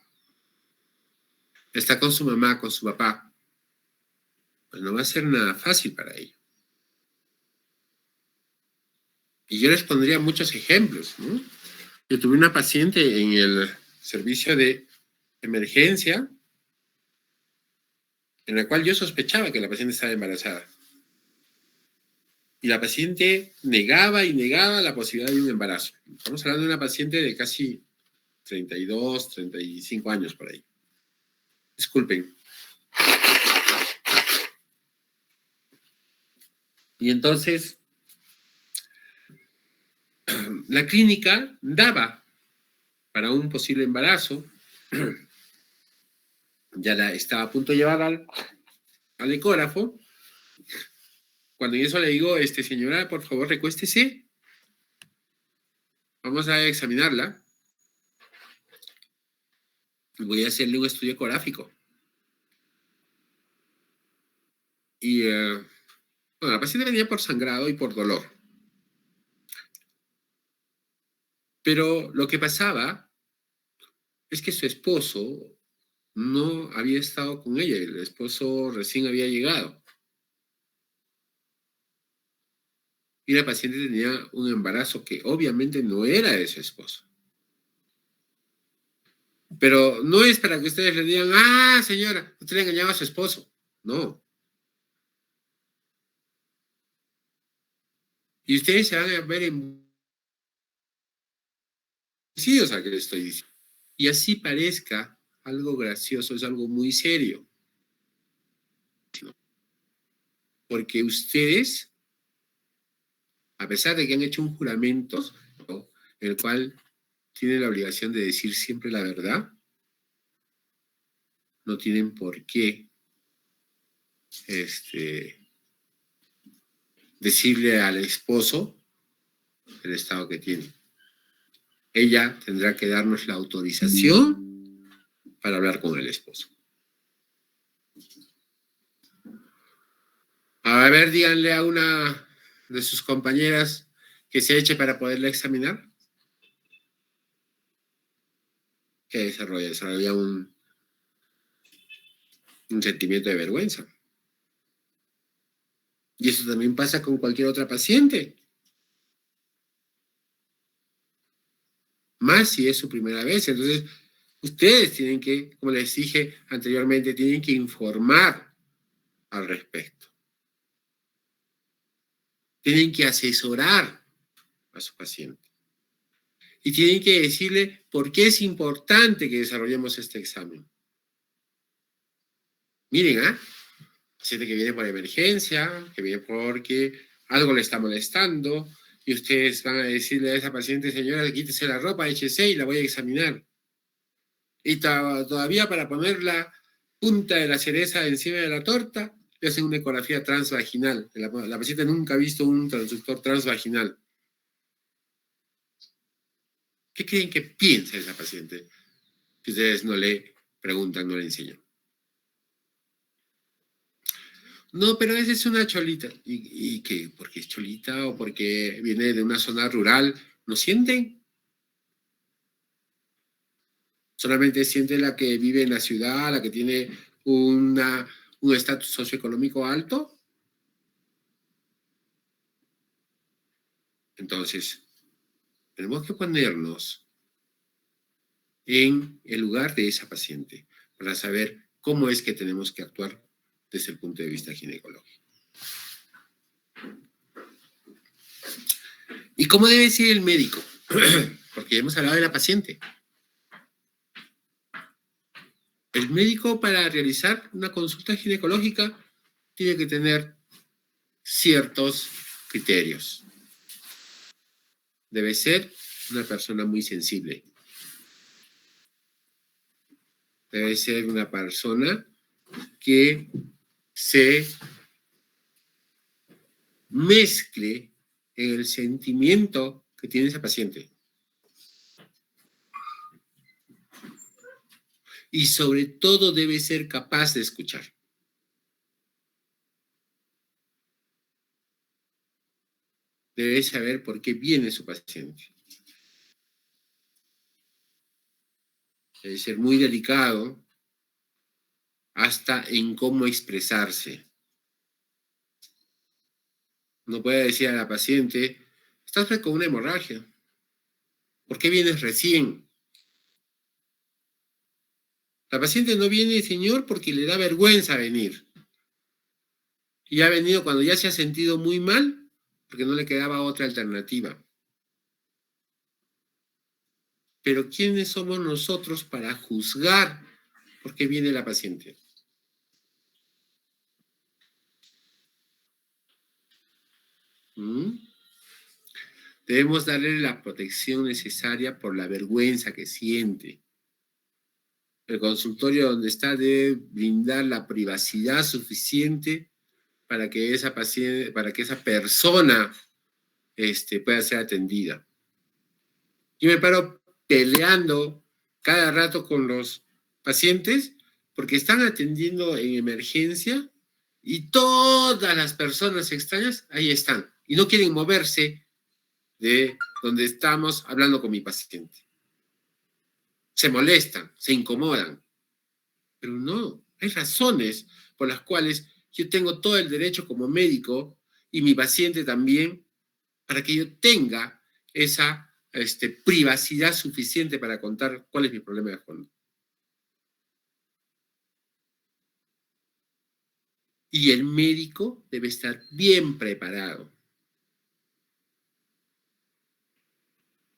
está con su mamá, con su papá, pues no va a ser nada fácil para ella. Y yo les pondría muchos ejemplos, ¿no? Yo tuve una paciente en el servicio de emergencia en la cual yo sospechaba que la paciente estaba embarazada. Y la paciente negaba y negaba la posibilidad de un embarazo. Estamos hablando de una paciente de casi 32, 35 años por ahí. Disculpen. Y entonces, la clínica daba para un posible embarazo. Ya la estaba a punto de llevar al ecógrafo. Cuando en eso le digo, señora, por favor, recuéstese. Vamos a examinarla. Voy a hacerle un estudio ecográfico. Y, bueno, la paciente venía por sangrado y por dolor. Pero lo que pasaba es que su esposo no había estado con ella. El esposo recién había llegado. Y la paciente tenía un embarazo que obviamente no era de su esposo. Pero no es para que ustedes le digan, señora, usted le engañaba a su esposo. No. Y ustedes se van a ver envicidos a que le estoy diciendo. Y así parezca algo gracioso, es algo muy serio. Porque ustedes, a pesar de que han hecho un juramento, ¿no?, en el cual tienen la obligación de decir siempre la verdad, no tienen por qué decirle al esposo el estado que tiene. Ella tendrá que darnos la autorización para hablar con el esposo. A ver, díganle a una de sus compañeras que se eche para poderla examinar. ¿Qué desarrolla? Desarrolla un sentimiento de vergüenza. Y eso también pasa con cualquier otra paciente. Más si es su primera vez. Entonces, ustedes tienen que, como les dije anteriormente, tienen que informar al respecto. Tienen que asesorar a su paciente. Y tienen que decirle por qué es importante que desarrollemos este examen. Miren, paciente que viene por emergencia, que viene porque algo le está molestando, y ustedes van a decirle a esa paciente, señora, quítese la ropa, échese y la voy a examinar. Y todavía para poner la punta de la cereza encima de la torta, le hacen una ecografía transvaginal. La paciente nunca ha visto un transductor transvaginal. ¿Qué creen que piensa esa paciente? Que ustedes no le preguntan, no le enseñan. No, pero esa es una cholita. ¿Y qué? ¿Porque es cholita o porque viene de una zona rural? ¿No sienten? Solamente siente la que vive en la ciudad, la que tiene un estatus socioeconómico alto. Entonces, tenemos que ponernos en el lugar de esa paciente para saber cómo es que tenemos que actuar desde el punto de vista ginecológico. ¿Y cómo debe ser el médico? Porque ya hemos hablado de la paciente. El médico, para realizar una consulta ginecológica, tiene que tener ciertos criterios. Debe ser una persona muy sensible. Debe ser una persona que se mezcle en el sentimiento que tiene esa paciente. Y sobre todo debe ser capaz de escuchar. Debe saber por qué viene su paciente. Debe ser muy delicado hasta en cómo expresarse. No puede decir a la paciente, estás con una hemorragia. ¿Por qué vienes recién? La paciente no viene, señor, porque le da vergüenza venir. Y ha venido cuando ya se ha sentido muy mal, porque no le quedaba otra alternativa. Pero ¿quiénes somos nosotros para juzgar por qué viene la paciente? Debemos darle la protección necesaria por la vergüenza que siente. El consultorio donde está debe brindar la privacidad suficiente para que esa paciente, para que esa persona pueda ser atendida. Yo me paro peleando cada rato con los pacientes porque están atendiendo en emergencia y todas las personas extrañas ahí están y no quieren moverse de donde estamos hablando con mi paciente. Se molestan, se incomodan. Pero no, hay razones por las cuales yo tengo todo el derecho como médico y mi paciente también para que yo tenga esa privacidad suficiente para contar cuál es mi problema de fondo. Y el médico debe estar bien preparado.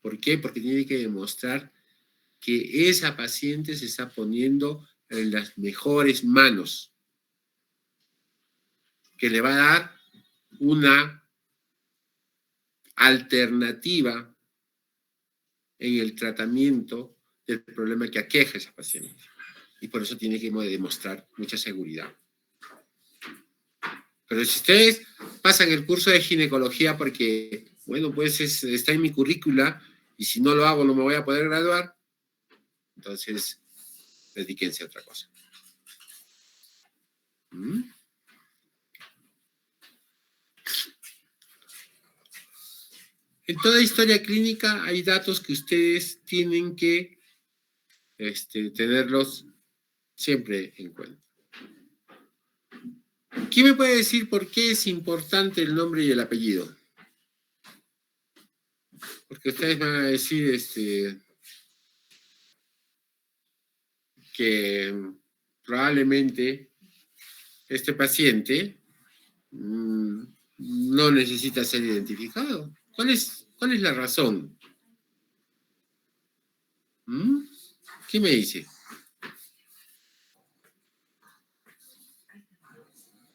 ¿Por qué? Porque tiene que demostrar que esa paciente se está poniendo en las mejores manos, que le va a dar una alternativa en el tratamiento del problema que aqueja a esa paciente. Y por eso tiene que demostrar mucha seguridad. Pero si ustedes pasan el curso de ginecología porque, bueno, pues está en mi currícula y si no lo hago no me voy a poder graduar, entonces dedíquense a otra cosa. En toda historia clínica hay datos que ustedes tienen que tenerlos siempre en cuenta. ¿Quién me puede decir por qué es importante el nombre y el apellido? Porque ustedes van a decir que probablemente este paciente no necesita ser identificado. ¿Cuál es la razón? ¿Qué me dice?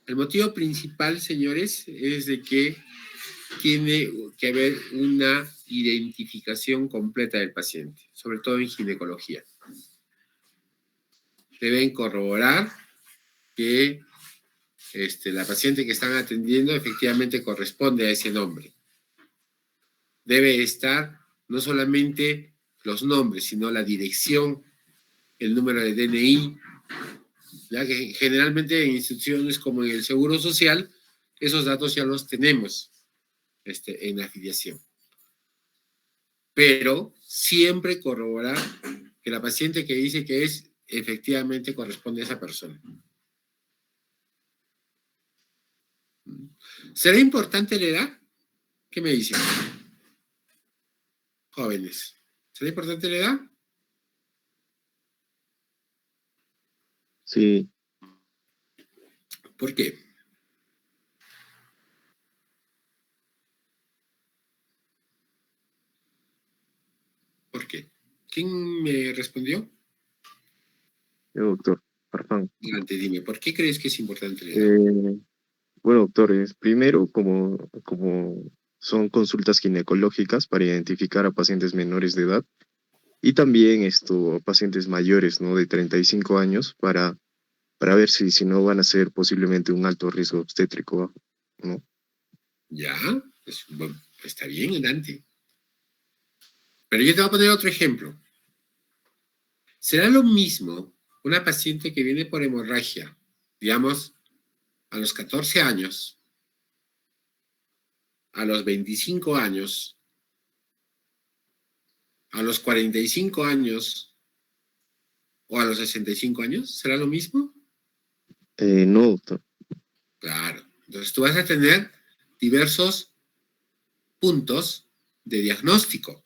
El motivo principal, señores, es de que tiene que haber una identificación completa del paciente, sobre todo en ginecología. Deben corroborar que la paciente que están atendiendo efectivamente corresponde a ese nombre. Debe estar no solamente los nombres, sino la dirección, el número de DNI, ya que generalmente en instituciones como en el Seguro Social, esos datos ya los tenemos en la afiliación. Pero siempre corroborar que la paciente que dice que es, efectivamente corresponde a esa persona. ¿Será importante la edad? ¿Qué me dicen? Jóvenes. ¿Será importante la edad? Sí. ¿Por qué? ¿Quién me respondió? Doctor, perdón. Adelante, dime, ¿por qué crees que es importante la edad? Bueno, doctor, primero, como son consultas ginecológicas para identificar a pacientes menores de edad y también pacientes mayores, ¿no? De 35 años para ver si no van a ser posiblemente un alto riesgo obstétrico, ¿no? Ya, pues, bueno, está bien, adelante. Pero yo te voy a poner otro ejemplo. ¿Será lo mismo una paciente que viene por hemorragia, digamos, a los 14 años, a los 25 años, a los 45 años o a los 65 años? ¿Será lo mismo? No, doctor. Claro. Entonces tú vas a tener diversos puntos de diagnóstico.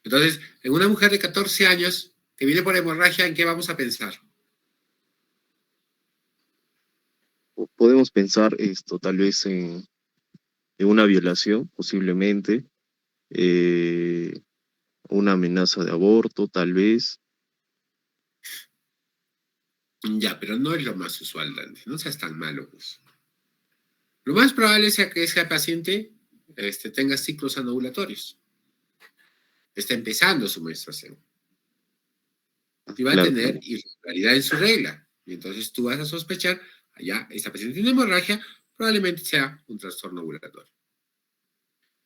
Entonces, en una mujer de 14 años que viene por hemorragia, ¿en qué vamos a pensar? Podemos pensar tal vez en una violación, posiblemente, una amenaza de aborto, tal vez. Ya, pero no es lo más usual, Dante. No seas tan malo, pues. Lo más probable es que ese paciente tenga ciclos anovulatorios. Está empezando su menstruación. Y va a tener irregularidad en su regla. Y entonces tú vas a sospechar, allá, esta paciente tiene hemorragia, probablemente sea un trastorno ovulatorio.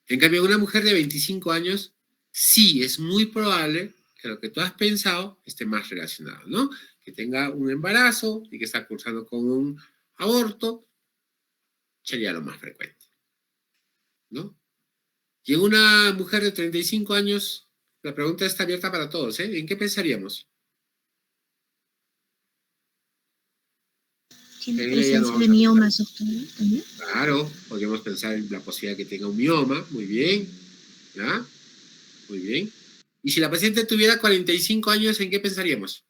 En cambio, una mujer de 25 años, sí es muy probable que lo que tú has pensado esté más relacionado, ¿no? Que tenga un embarazo y que está cursando con un aborto, sería lo más frecuente, ¿no? Y en una mujer de 35 años, la pregunta está abierta para todos, ¿eh? ¿En qué pensaríamos? ¿Tiene presencia de miomas, doctor? ¿También? Claro, podríamos pensar en la posibilidad de que tenga un mioma, muy bien, ¿ya? Muy bien. Y si la paciente tuviera 45 años, ¿en qué pensaríamos?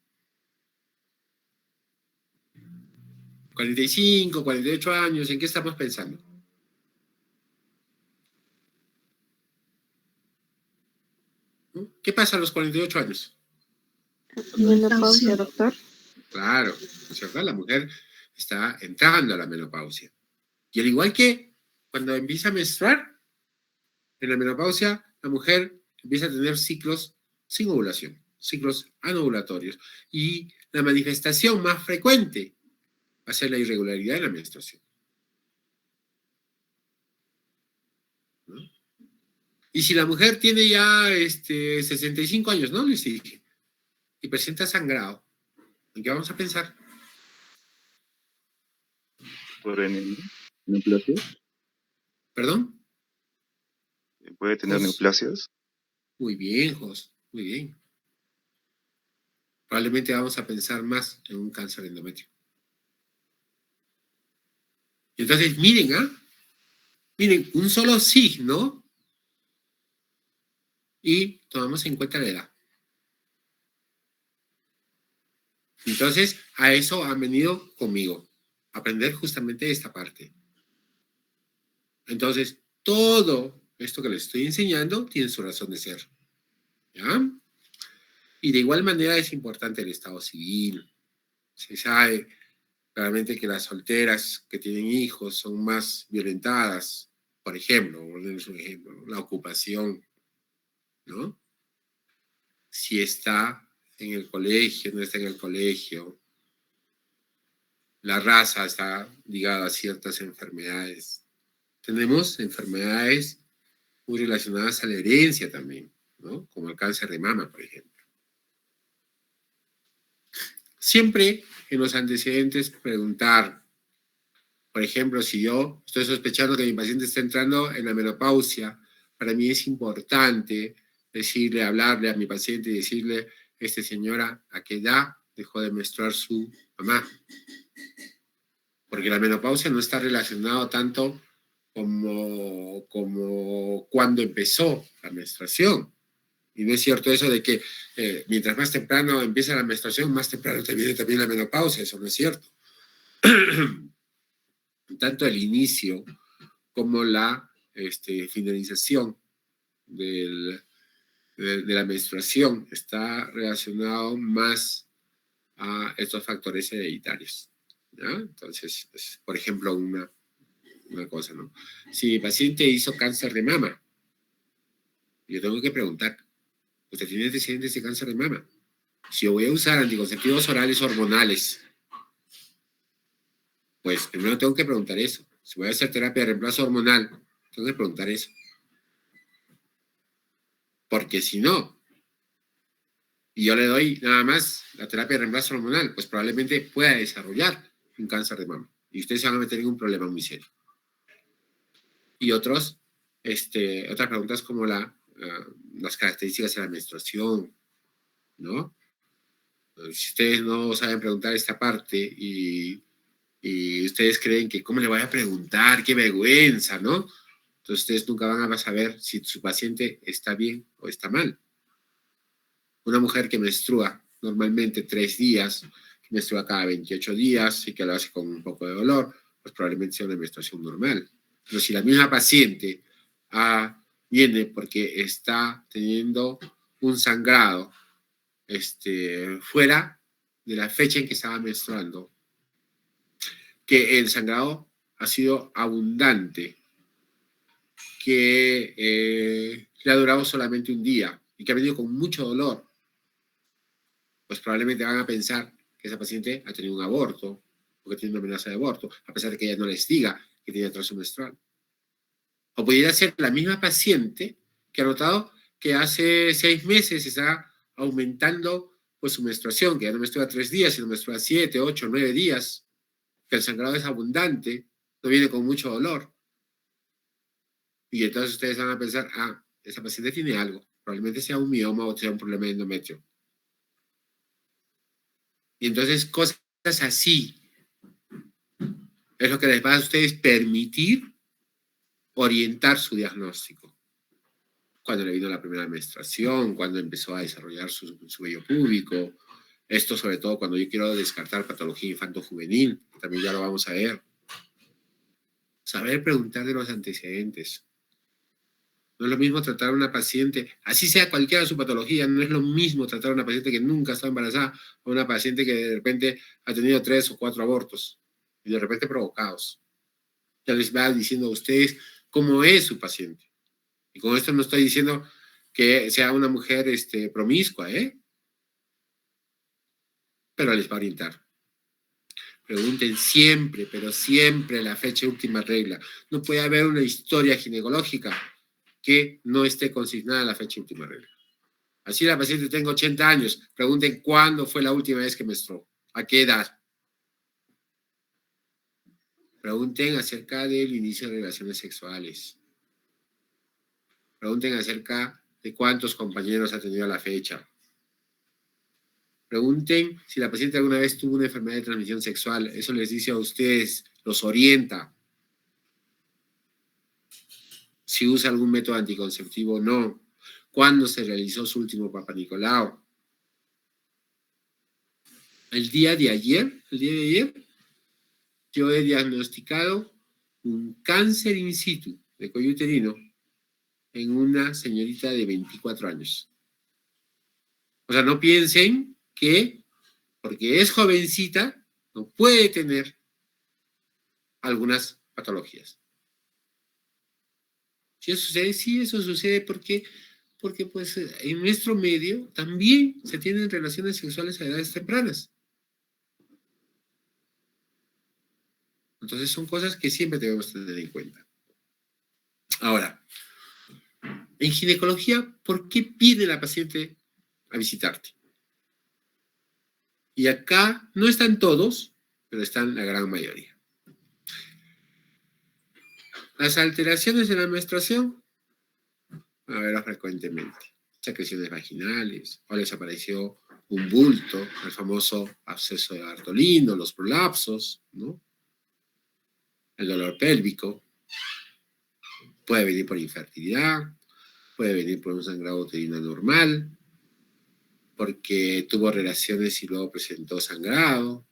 45, 48 años, ¿en qué estamos pensando? ¿No? ¿Qué pasa a los 48 años? Menopausia, doctor. Claro, ¿no es cierto? La mujer está entrando a la menopausia. Y al igual que cuando empieza a menstruar, en la menopausia, la mujer empieza a tener ciclos sin ovulación, ciclos anovulatorios. Y la manifestación más frecuente va a ser la irregularidad en la menstruación. ¿No? Y si la mujer tiene ya 65 años, ¿no? Les dije, y presenta sangrado, ¿en qué vamos a pensar? ¿Neoplasias? ¿Perdón? ¿Puede tener neoplasias? Muy bien, Jos, muy bien. Probablemente vamos a pensar más en un cáncer de endometrio. Y entonces, miren, miren, un solo signo y tomamos en cuenta la edad. Entonces, a eso han venido conmigo, a aprender justamente esta parte. Entonces, todo esto que les estoy enseñando tiene su razón de ser. ¿Ya? Y de igual manera es importante el estado civil. Se sabe claramente que las solteras que tienen hijos son más violentadas. Por ejemplo, volvemos a un ejemplo, ¿no? La ocupación, ¿no? Si está en el colegio, no está en el colegio. La raza está ligada a ciertas enfermedades. Tenemos enfermedades muy relacionadas a la herencia también, ¿no? Como el cáncer de mama, por ejemplo. Siempre en los antecedentes preguntar, por ejemplo, si yo estoy sospechando que mi paciente está entrando en la menopausia, para mí es importante decirle, hablarle a mi paciente y decirle, señora, ¿a qué edad dejó de menstruar su mamá? Porque la menopausia no está relacionado tanto como cuando empezó la menstruación. Y no es cierto eso de que mientras más temprano empieza la menstruación, más temprano te viene también la menopausia. Eso no es cierto. Tanto el inicio como la finalización del de la menstruación está relacionado más a estos factores hereditarios, ¿ya? Entonces, por ejemplo, una cosa, ¿no? Si mi paciente hizo cáncer de mama, yo tengo que preguntar, ¿usted tiene antecedentes de cáncer de mama? Si yo voy a usar anticonceptivos orales hormonales, pues primero tengo que preguntar eso. Si voy a hacer terapia de reemplazo hormonal, tengo que preguntar eso. Porque si no, y yo le doy nada más la terapia de reemplazo hormonal, pues probablemente pueda desarrollar un cáncer de mama. Y ustedes se van a meter en un problema muy serio. Y otras preguntas como las características de la menstruación, ¿no? Si ustedes no saben preguntar esta parte y ustedes creen que ¿cómo le voy a preguntar? ¡Qué vergüenza!, ¿no? Entonces ustedes nunca van a saber si su paciente está bien o está mal. Una mujer que menstrua normalmente 3 días, que menstrua cada 28 días y que lo hace con un poco de dolor, pues probablemente sea una menstruación normal. Pero si la misma paciente viene porque está teniendo un sangrado fuera de la fecha en que estaba menstruando, que el sangrado ha sido abundante, que le ha durado solamente un día y que ha venido con mucho dolor, pues probablemente van a pensar que esa paciente ha tenido un aborto o que tiene una amenaza de aborto, a pesar de que ella no les diga que tiene atraso menstrual. O pudiera ser la misma paciente que ha notado que hace 6 meses está aumentando pues, su menstruación, que ya no menstrua 3 días, sino menstrua 7, 8, 9 días, que el sangrado es abundante, no viene con mucho dolor. Y entonces ustedes van a pensar, esa paciente tiene algo, probablemente sea un mioma o sea un problema de endometrio. Y entonces cosas así es lo que les va a ustedes permitir orientar su diagnóstico. Cuando le vino la primera menstruación, cuando empezó a desarrollar su vello púbico, esto sobre todo cuando yo quiero descartar patología infanto-juvenil, también ya lo vamos a ver. Saber preguntar de los antecedentes. No es lo mismo tratar a una paciente, así sea cualquiera de su patología, no es lo mismo tratar a una paciente que nunca ha estado embarazada a una paciente que de repente ha tenido 3 o 4 abortos y de repente provocados. Ya les va diciendo a ustedes cómo es su paciente. Y con esto no estoy diciendo que sea una mujer promiscua, pero les va a orientar. Pregunten siempre, pero siempre la fecha última regla. No puede haber una historia ginecológica que no esté consignada a la fecha última regla. Así la paciente tenga 80 años, pregunten cuándo fue la última vez que menstruó, a qué edad. Pregunten acerca del inicio de relaciones sexuales. Pregunten acerca de cuántos compañeros ha tenido a la fecha. Pregunten si la paciente alguna vez tuvo una enfermedad de transmisión sexual. Eso les dice a ustedes, los orienta. Si usa algún método anticonceptivo o no. ¿Cuándo se realizó su último Papa Nicolau? El día de ayer, yo he diagnosticado un cáncer in situ de cuello uterino en una señorita de 24 años. O sea, no piensen que porque es jovencita no puede tener algunas patologías. Si eso sucede, sí, eso sucede porque pues en nuestro medio también se tienen relaciones sexuales a edades tempranas. Entonces son cosas que siempre debemos tener en cuenta. Ahora, en ginecología, ¿por qué pide la paciente a visitarte? Y acá no están todos, pero están la gran mayoría. Las alteraciones de la menstruación, a verlo frecuentemente. Secreciones vaginales, o les apareció un bulto, el famoso absceso de Bartolino, los prolapsos, ¿no? El dolor pélvico. Puede venir por infertilidad, puede venir por un sangrado uterino normal, porque tuvo relaciones y luego presentó sangrado,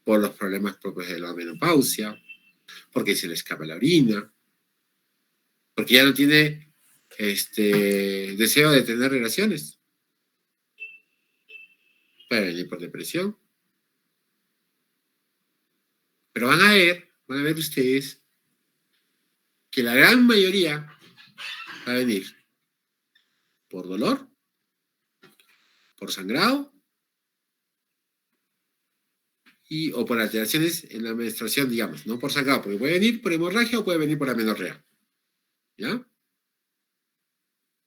por los problemas propios de la menopausia, porque se le escapa la orina, porque ya no tiene deseo de tener relaciones. Puede venir por depresión. Pero van a ver ustedes que la gran mayoría va a venir por dolor, por sangrado o por alteraciones en la menstruación, digamos, no por sangrado, porque puede venir por hemorragia o puede venir por amenorrea. ¿Ya?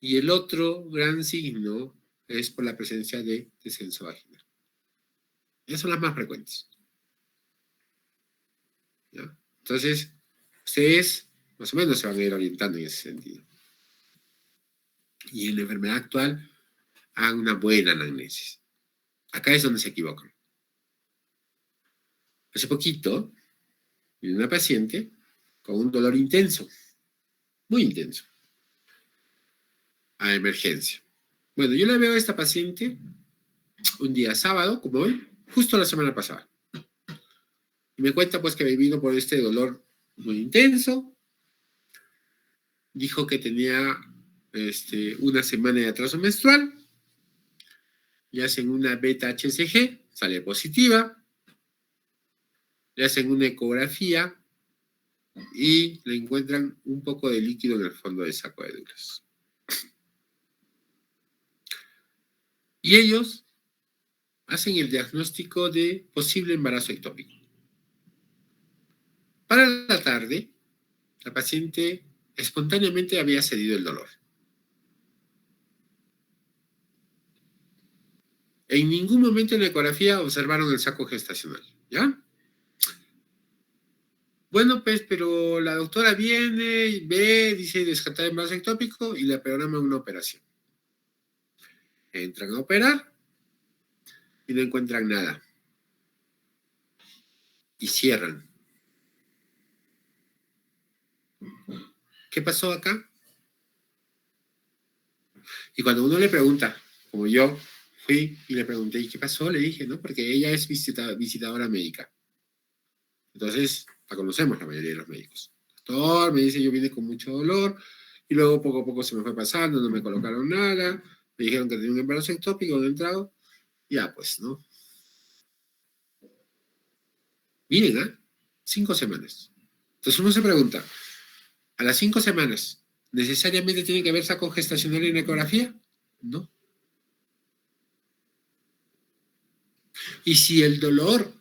Y el otro gran signo es por la presencia de descenso vaginal. Esas son las más frecuentes. ¿Ya? Entonces, ustedes más o menos se van a ir orientando en ese sentido. Y en la enfermedad actual, hagan una buena anamnesis. Acá es donde se equivocan. Hace poquito, vi una paciente con un dolor intenso, muy intenso, a emergencia. Bueno, yo le veo a esta paciente un día sábado, como hoy, justo la semana pasada. Y me cuenta pues que había vivido por este dolor muy intenso. Dijo que tenía una semana de atraso menstrual. Le hacen una beta-HCG, sale positiva. Le hacen una ecografía y le encuentran un poco de líquido en el fondo del saco de Douglas. Y ellos hacen el diagnóstico de posible embarazo ectópico. Para la tarde, la paciente espontáneamente había cedido el dolor. En ningún momento en la ecografía observaron el saco gestacional, ¿ya? Bueno, pues, pero la doctora viene, ve, dice descartar embarazo ectópico y le programa una operación. Entran a operar y no encuentran nada. Y cierran. ¿Qué pasó acá? Y cuando uno le pregunta, como yo fui y le pregunté, ¿y qué pasó? Le dije, ¿no? Porque ella es visitadora médica. Entonces, la conocemos la mayoría de los médicos. Doctor, me dice, yo vine con mucho dolor, y luego poco a poco se me fue pasando, no me colocaron nada, me dijeron que tenía un embarazo ectópico, he entrado, ya pues, ¿no? Miren, ¿eh? 5 semanas. Entonces uno se pregunta, ¿a las 5 semanas necesariamente tiene que haber saco gestacional en la ecografía? No. Y si el dolor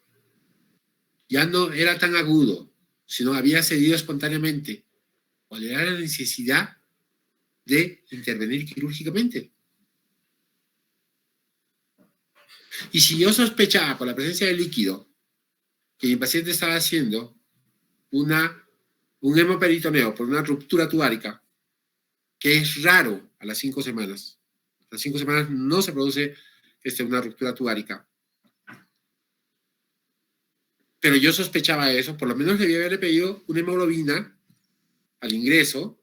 ya no era tan agudo, sino había cedido espontáneamente, ¿cuál era la necesidad de intervenir quirúrgicamente? Y si yo sospechaba por la presencia de líquido que mi paciente estaba haciendo un hemoperitoneo por una ruptura tubárica, que es raro a las 5 semanas. A las 5 semanas no se produce una ruptura tubárica. Pero yo sospechaba eso, por lo menos debía haberle pedido una hemoglobina al ingreso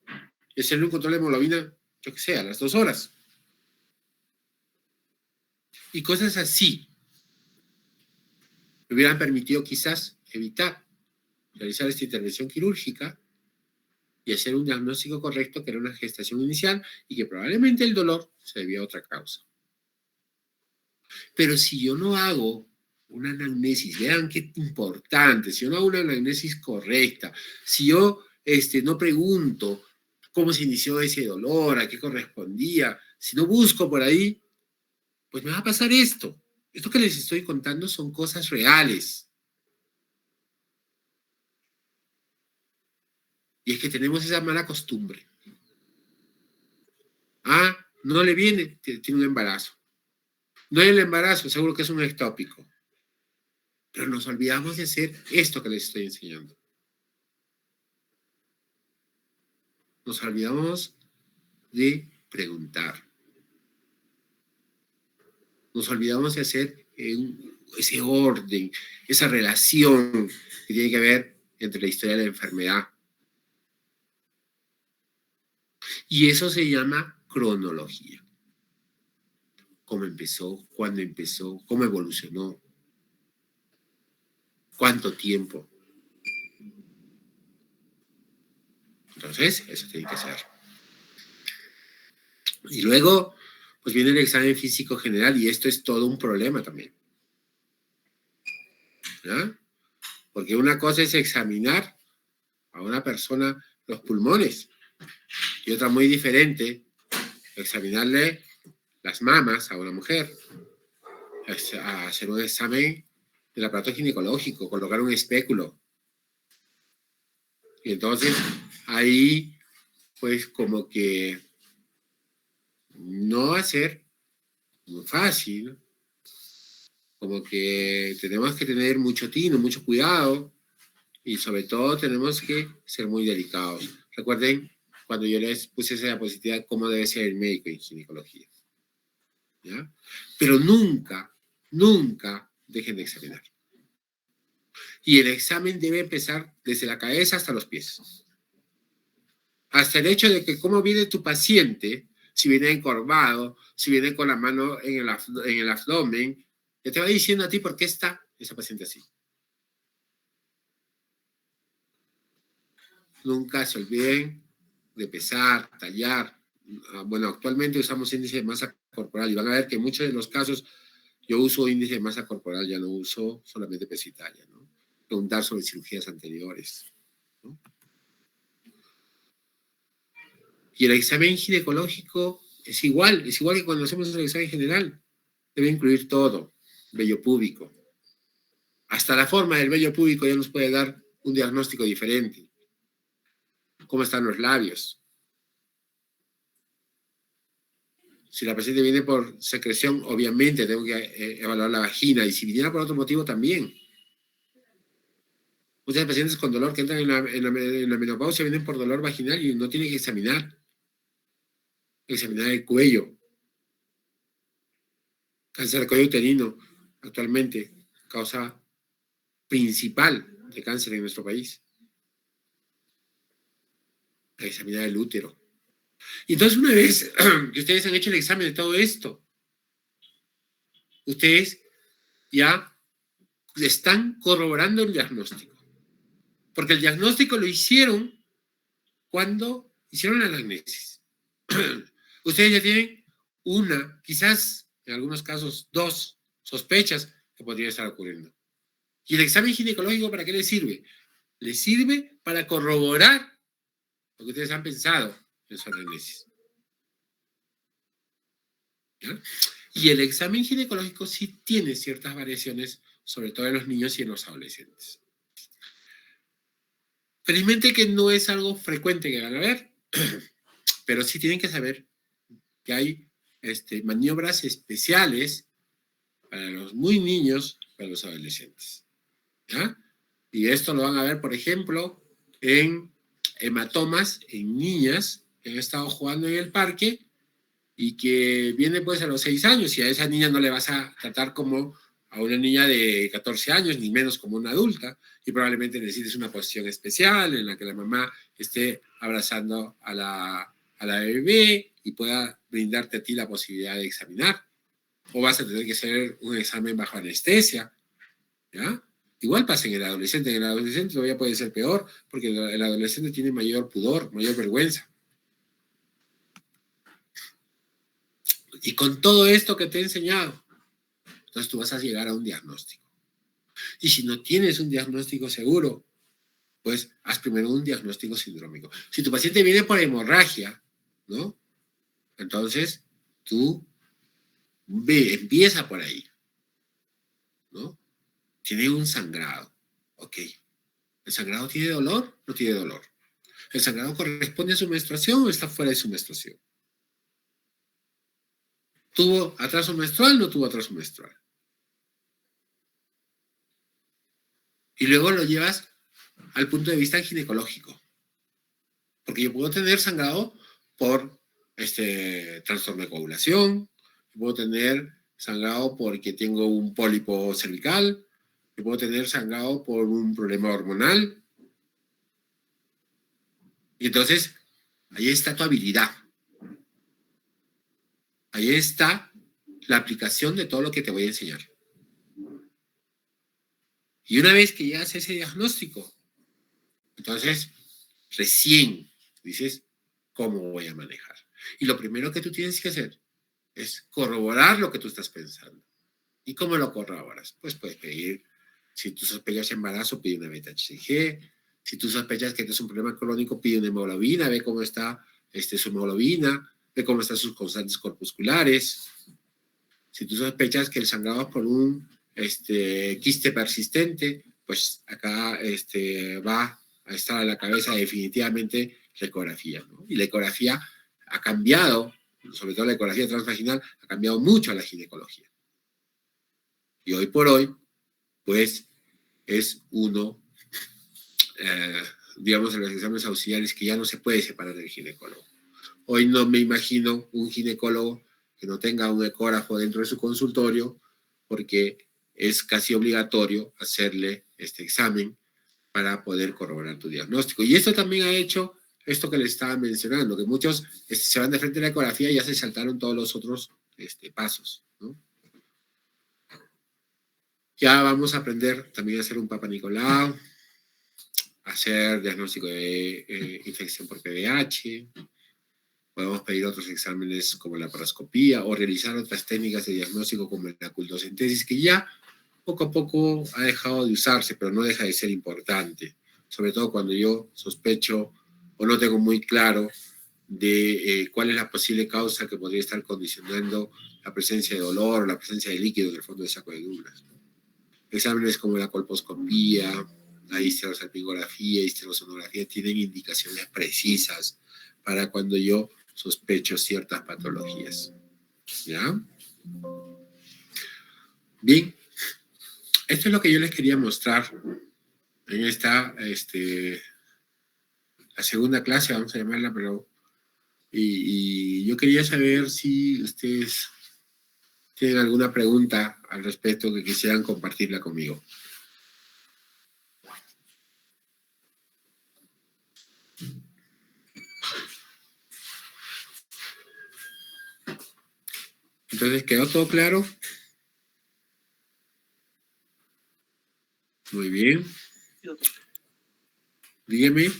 y hacerle un control de hemoglobina, yo qué sé, a las 2 horas. Y cosas así me hubieran permitido quizás evitar realizar esta intervención quirúrgica y hacer un diagnóstico correcto, que era una gestación inicial y que probablemente el dolor se debía a otra causa. Pero si yo no hago una anamnesis, vean qué importante, si yo no hago una anamnesis correcta, si yo no pregunto cómo se inició ese dolor, a qué correspondía, si no busco por ahí, pues me va a pasar esto. Esto que les estoy contando son cosas reales. Y es que tenemos esa mala costumbre. Ah, no le viene, tiene un embarazo. No hay el embarazo, seguro que es un ectópico. Pero nos olvidamos de hacer esto que les estoy enseñando. Nos olvidamos de preguntar. Nos olvidamos de hacer ese orden, esa relación que tiene que ver entre la historia de la enfermedad. Y eso se llama cronología. ¿Cómo empezó? ¿Cuándo empezó? ¿Cómo evolucionó? ¿Cuánto tiempo? Entonces, eso tiene que ser. Y luego, pues viene el examen físico general y esto es todo un problema también. ¿Ya? Porque una cosa es examinar a una persona los pulmones y otra muy diferente, examinarle las mamas a una mujer, a hacer un examen del aparato ginecológico, colocar un espéculo. Y entonces ahí pues como que no va a ser muy fácil, como que tenemos que tener mucho tino, mucho cuidado y sobre todo tenemos que ser muy delicados. Recuerden cuando yo les puse esa diapositiva de cómo debe ser el médico en ginecología. ¿Ya? Pero nunca, nunca dejen de examinar. Y el examen debe empezar desde la cabeza hasta los pies. Hasta el hecho de que cómo viene tu paciente, si viene encorvado, si viene con la mano en el abdomen, ya te va diciendo a ti por qué está esa paciente así. Nunca se olviden de pesar, tallar. Bueno, actualmente usamos índice de masa corporal y van a ver que en muchos de los casos yo uso índice de masa corporal, ya no uso solamente peso y talla, ¿no? Preguntar sobre cirugías anteriores, ¿no? Y el examen ginecológico es igual que cuando hacemos el examen general. Debe incluir todo, vello púbico. Hasta la forma del vello púbico ya nos puede dar un diagnóstico diferente. ¿Cómo están los labios? Si la paciente viene por secreción, obviamente tengo que evaluar la vagina, y si viniera por otro motivo también. Muchas pacientes con dolor que entran en la menopausia vienen por dolor vaginal y no tienen que examinar el cuello. Cáncer de cuello uterino, actualmente, causa principal de cáncer en nuestro país. Examinar el útero. Y entonces, una vez que ustedes han hecho el examen de todo esto, ustedes ya están corroborando el diagnóstico. Porque el diagnóstico lo hicieron cuando hicieron la anamnesis. Ustedes ya tienen una, quizás en algunos casos 2 sospechas que podría estar ocurriendo. ¿Y el examen ginecológico para qué les sirve? Les sirve para corroborar lo que ustedes han pensado en su análisis. ¿Ya? Y el examen ginecológico sí tiene ciertas variaciones, sobre todo en los niños y en los adolescentes. Felizmente que no es algo frecuente que van a ver, pero sí tienen que saber que hay maniobras especiales para los muy niños, para los adolescentes. ¿Ya? Y esto lo van a ver, por ejemplo, en hematomas en niñas que han estado jugando en el parque y que viene pues a los 6 años y a esa niña no le vas a tratar como a una niña de 14 años, ni menos como una adulta, y probablemente necesites una posición especial en la que la mamá esté abrazando a la bebé y pueda brindarte a ti la posibilidad de examinar. O vas a tener que hacer un examen bajo anestesia, ¿ya? Igual pasa en el adolescente. En el adolescente todavía puede ser peor, porque el adolescente tiene mayor pudor, mayor vergüenza. Y con todo esto que te he enseñado, entonces tú vas a llegar a un diagnóstico. Y si no tienes un diagnóstico seguro, pues haz primero un diagnóstico sindrómico. Si tu paciente viene por hemorragia, ¿no? Entonces tú empieza por ahí, ¿no? Tiene un sangrado, ok. ¿El sangrado tiene dolor? No tiene dolor. ¿El sangrado corresponde a su menstruación o está fuera de su menstruación? ¿Tuvo atraso menstrual o no tuvo atraso menstrual? Y luego lo llevas al punto de vista ginecológico. Porque yo puedo tener sangrado por trastorno de coagulación, puedo tener sangrado porque tengo un pólipo cervical, yo puedo tener sangrado por un problema hormonal. Y entonces, ahí está tu habilidad. Ahí está la aplicación de todo lo que te voy a enseñar. Y una vez que ya haces ese diagnóstico, entonces recién dices, ¿cómo voy a manejar? Y lo primero que tú tienes que hacer es corroborar lo que tú estás pensando. ¿Y cómo lo corroboras? Pues puedes pedir, si tú sospechas embarazo, pide una beta-HCG. Si tú sospechas que es un problema crónico, pide una hemoglobina, ve cómo está su hemoglobina, ve cómo están sus constantes corpusculares. Si tú sospechas que el sangrado es por un quiste persistente, pues acá va a estar a la cabeza definitivamente la ecografía, ¿no? Y la ecografía ha cambiado, sobre todo la ecografía transvaginal, ha cambiado mucho a la ginecología. Y hoy por hoy, pues, es uno, digamos, de los exámenes auxiliares que ya no se puede separar del ginecólogo. Hoy no me imagino un ginecólogo que no tenga un ecógrafo dentro de su consultorio, porque es casi obligatorio hacerle este examen para poder corroborar tu diagnóstico. Y esto también ha hecho esto que les estaba mencionando, que muchos se van de frente a la ecografía y ya se saltaron todos los otros pasos, ¿no? Ya vamos a aprender también a hacer un Papa Nicolau, hacer diagnóstico de infección por PDH, podemos pedir otros exámenes como la paroscopía o realizar otras técnicas de diagnóstico como la cultocentesis, que ya poco a poco ha dejado de usarse, pero no deja de ser importante, sobre todo cuando yo sospecho o no tengo muy claro de cuál es la posible causa que podría estar condicionando la presencia de dolor o la presencia de líquido en el fondo de saco de Douglas. Exámenes como la colposcopía, la histerosalpingografía, histerosonografía tienen indicaciones precisas para cuando yo sospecho ciertas patologías. ¿Ya? Bien, esto es lo que yo les quería mostrar en esta, la segunda clase, vamos a llamarla, pero y yo quería saber si ustedes tienen alguna pregunta al respecto que quisieran compartirla conmigo. Entonces, ¿quedó todo claro? Muy bien. Dígame.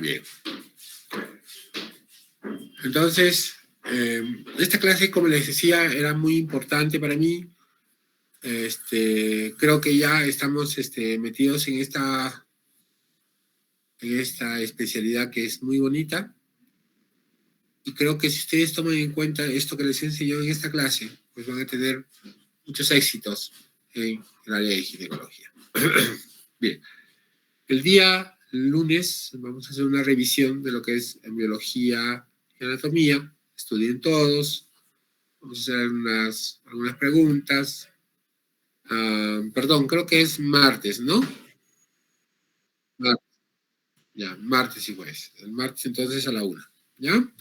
Bien. Entonces, esta clase, como les decía, era muy importante para mí. Creo que ya estamos metidos en esta especialidad que es muy bonita. Y creo que si ustedes toman en cuenta esto que les enseñó en esta clase, pues van a tener muchos éxitos en el área de ginecología. Bien. El día lunes vamos a hacer una revisión de lo que es biología y anatomía. Estudien todos. Vamos a hacer algunas preguntas. Perdón, creo que es martes, ¿no? Martes. Ya, martes y jueves. El martes entonces a la 1. ¿Ya?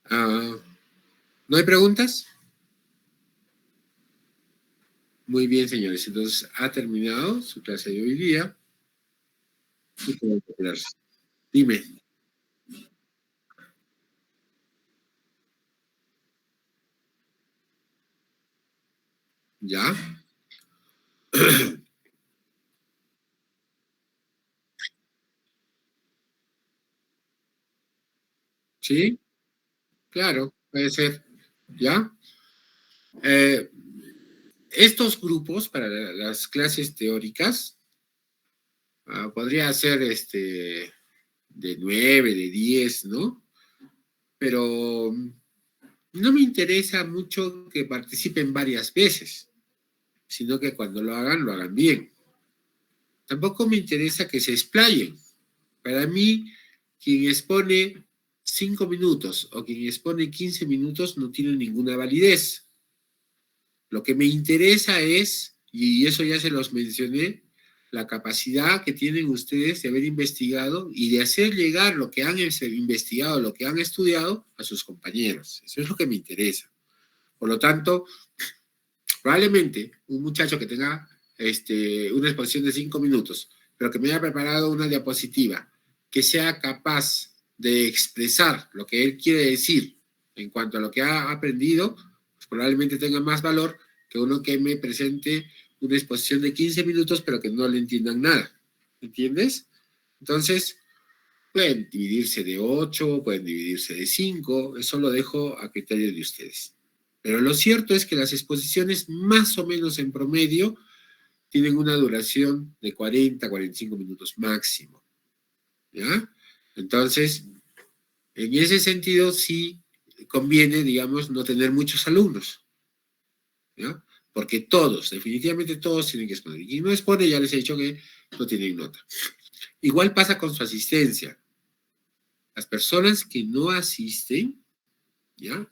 ¿No hay preguntas? Muy bien, señores. Entonces, ha terminado su clase de hoy día. Y pueden retirarse. Dime. ¿Ya? ¿Sí? Claro, puede ser. ¿Ya? Estos grupos para las clases teóricas podría ser de 9, de 10, ¿no? Pero no me interesa mucho que participen varias veces, sino que cuando lo hagan bien. Tampoco me interesa que se explayen. Para mí, quien expone 5 minutos o quien expone 15 minutos no tiene ninguna validez. Lo que me interesa es, y eso ya se los mencioné, la capacidad que tienen ustedes de haber investigado y de hacer llegar lo que han investigado, lo que han estudiado a sus compañeros. Eso es lo que me interesa. Por lo tanto, probablemente un muchacho que tenga una exposición de 5 minutos, pero que me haya preparado una diapositiva, que sea capaz de expresar lo que él quiere decir en cuanto a lo que ha aprendido, probablemente tenga más valor que uno que me presente una exposición de 15 minutos, pero que no le entiendan nada. ¿Entiendes? Entonces, pueden dividirse de 8, pueden dividirse de 5, eso lo dejo a criterio de ustedes. Pero lo cierto es que las exposiciones, más o menos en promedio, tienen una duración de 40, 45 minutos máximo. ¿Ya? Entonces, en ese sentido, sí conviene, digamos, no tener muchos alumnos. ¿Ya? Porque todos, definitivamente todos tienen que exponer. Y no expone, ya les he dicho que no tienen nota. Igual pasa con su asistencia. Las personas que no asisten, ¿ya?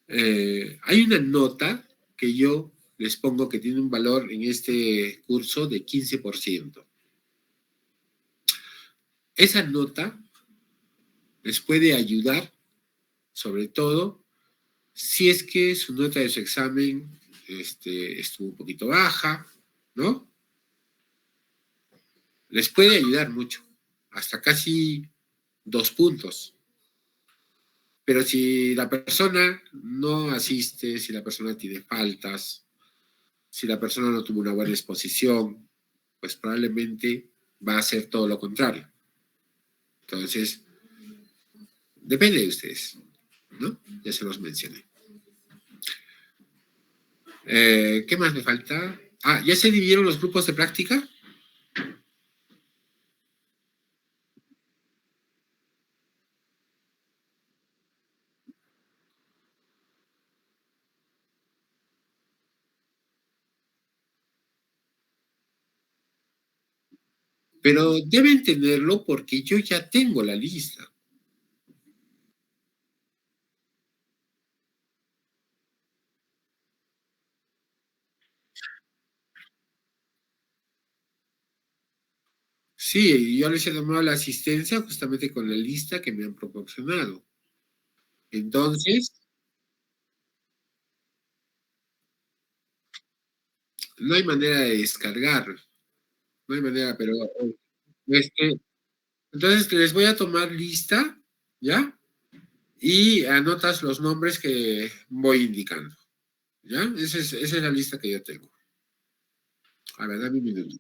Hay una nota que yo les pongo que tiene un valor en este curso de 15%. Esa nota les puede ayudar, sobre todo, si es que su nota de su examen estuvo un poquito baja, ¿no? Les puede ayudar mucho, hasta casi 2 puntos. Pero si la persona no asiste, si la persona tiene faltas, si la persona no tuvo una buena exposición, pues probablemente va a hacer todo lo contrario. Entonces, depende de ustedes, ¿no? Ya se los mencioné. ¿Qué más me falta? Ah, ¿ya se dividieron los grupos de práctica? Pero deben tenerlo porque yo ya tengo la lista. Sí, yo les he tomado la asistencia justamente con la lista que me han proporcionado. Entonces, no hay manera de descargar. No hay manera, pero entonces les voy a tomar lista, ¿ya? Y anotas los nombres que voy indicando, ¿ya? Esa es la lista que yo tengo. A ver, dame un minuto.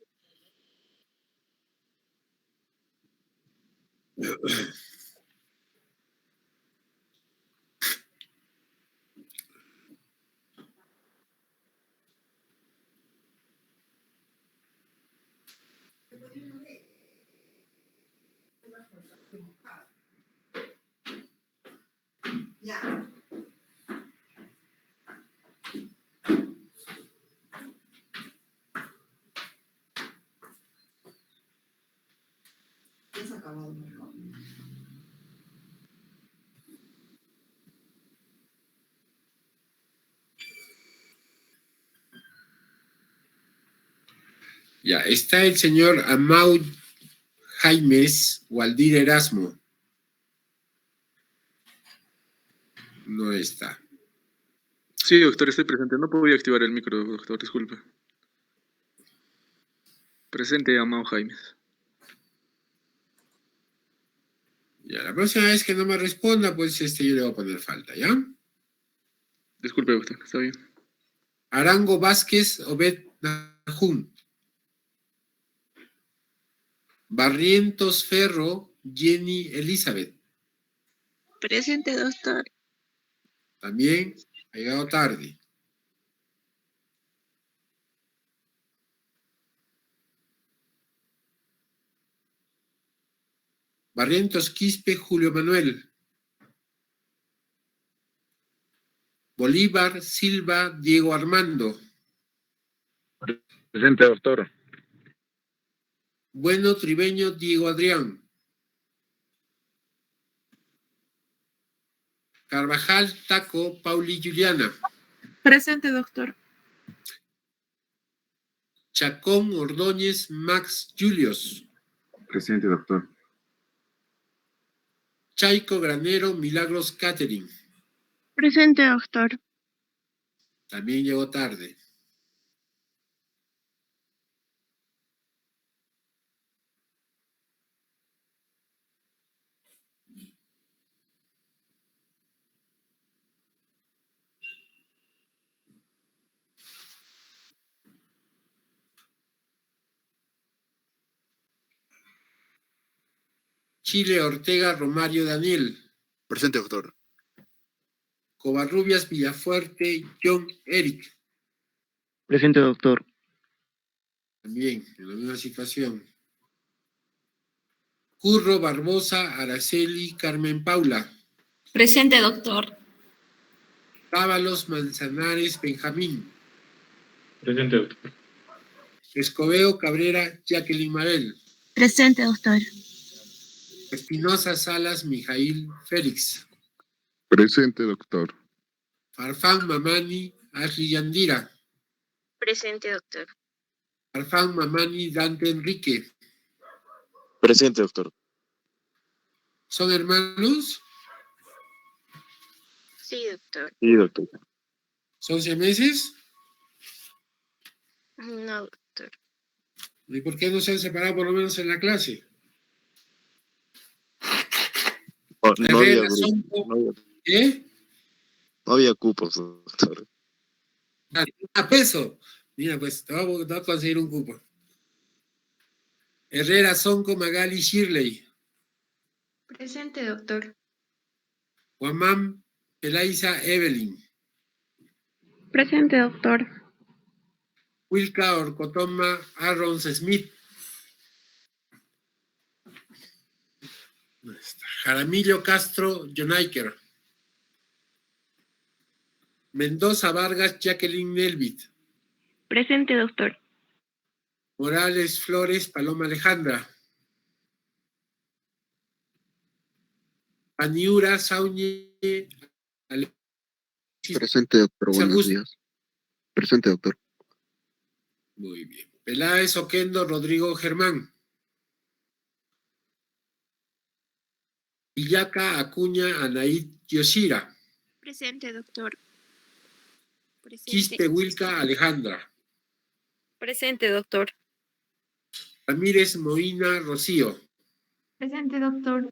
Ya, está el señor Amau Jaimes Waldir Erasmo. No está. Sí, doctor, estoy presente. No podía activar el micro, doctor, disculpe. Presente, Amado Jaimes. Ya, la próxima vez que no me responda, pues yo le voy a poner falta, ¿ya? Disculpe, doctor, está bien. Arango Vázquez Obed Nahum. Barrientos Ferro Jenny Elizabeth. Presente, doctor. También ha llegado tarde. Barrientos Quispe Julio Manuel. Bolívar Silva Diego Armando. Presente, doctor. Bueno Tribeño Diego Adrián. Carvajal Taco Pauli Juliana. Presente, doctor. Chacón Ordóñez Max Julius. Presente, doctor. Chaico Granero Milagros Catherine. Presente, doctor. También llegó tarde. Chile Ortega Romario Daniel. Presente, doctor. Covarrubias Villafuerte John Eric. Presente, doctor. También, en la misma situación. Curro Barbosa Araceli Carmen Paula. Presente, doctor. Tábalos Manzanares Benjamín. Presente, doctor. Escobedo Cabrera Jacqueline Mabel. Presente, doctor. Espinosa Salas Mijail Félix. Presente, doctor. Farfán Mamani Ashley Yandira. Presente, doctor. Farfán Mamani Dante Enrique. Presente, doctor. ¿Son hermanos? Sí, doctor. Sí, doctor. ¿Son siameses? No, doctor. ¿Y por qué no se han separado por lo menos en la clase? No había Herrera, grupo, Sonco, ¿eh? no había cupos, doctor. A peso. Mira, pues te voy a conseguir un cupo. Herrera, Sonco, Magali, Shirley. Presente, doctor. Guamán, Elaiza, Evelyn. Presente, doctor. Wilka, Orcotoma, Arrons, Smith. Jaramillo, Castro, Jonaiker. Mendoza, Vargas, Jacqueline Nelvit. Presente, doctor. Morales, Flores, Paloma Alejandra. Paniura, Sauñe, Presente, doctor. Buenos Augusto. días. Presente, doctor. Muy bien. Peláez, Oquendo, Rodrigo Germán. Villaca, Acuña, Anaid, Yoshira. Presente, doctor. Quispe, Wilca, Alejandra. Presente, doctor. Ramírez, Moina, Rocío. Presente, doctor.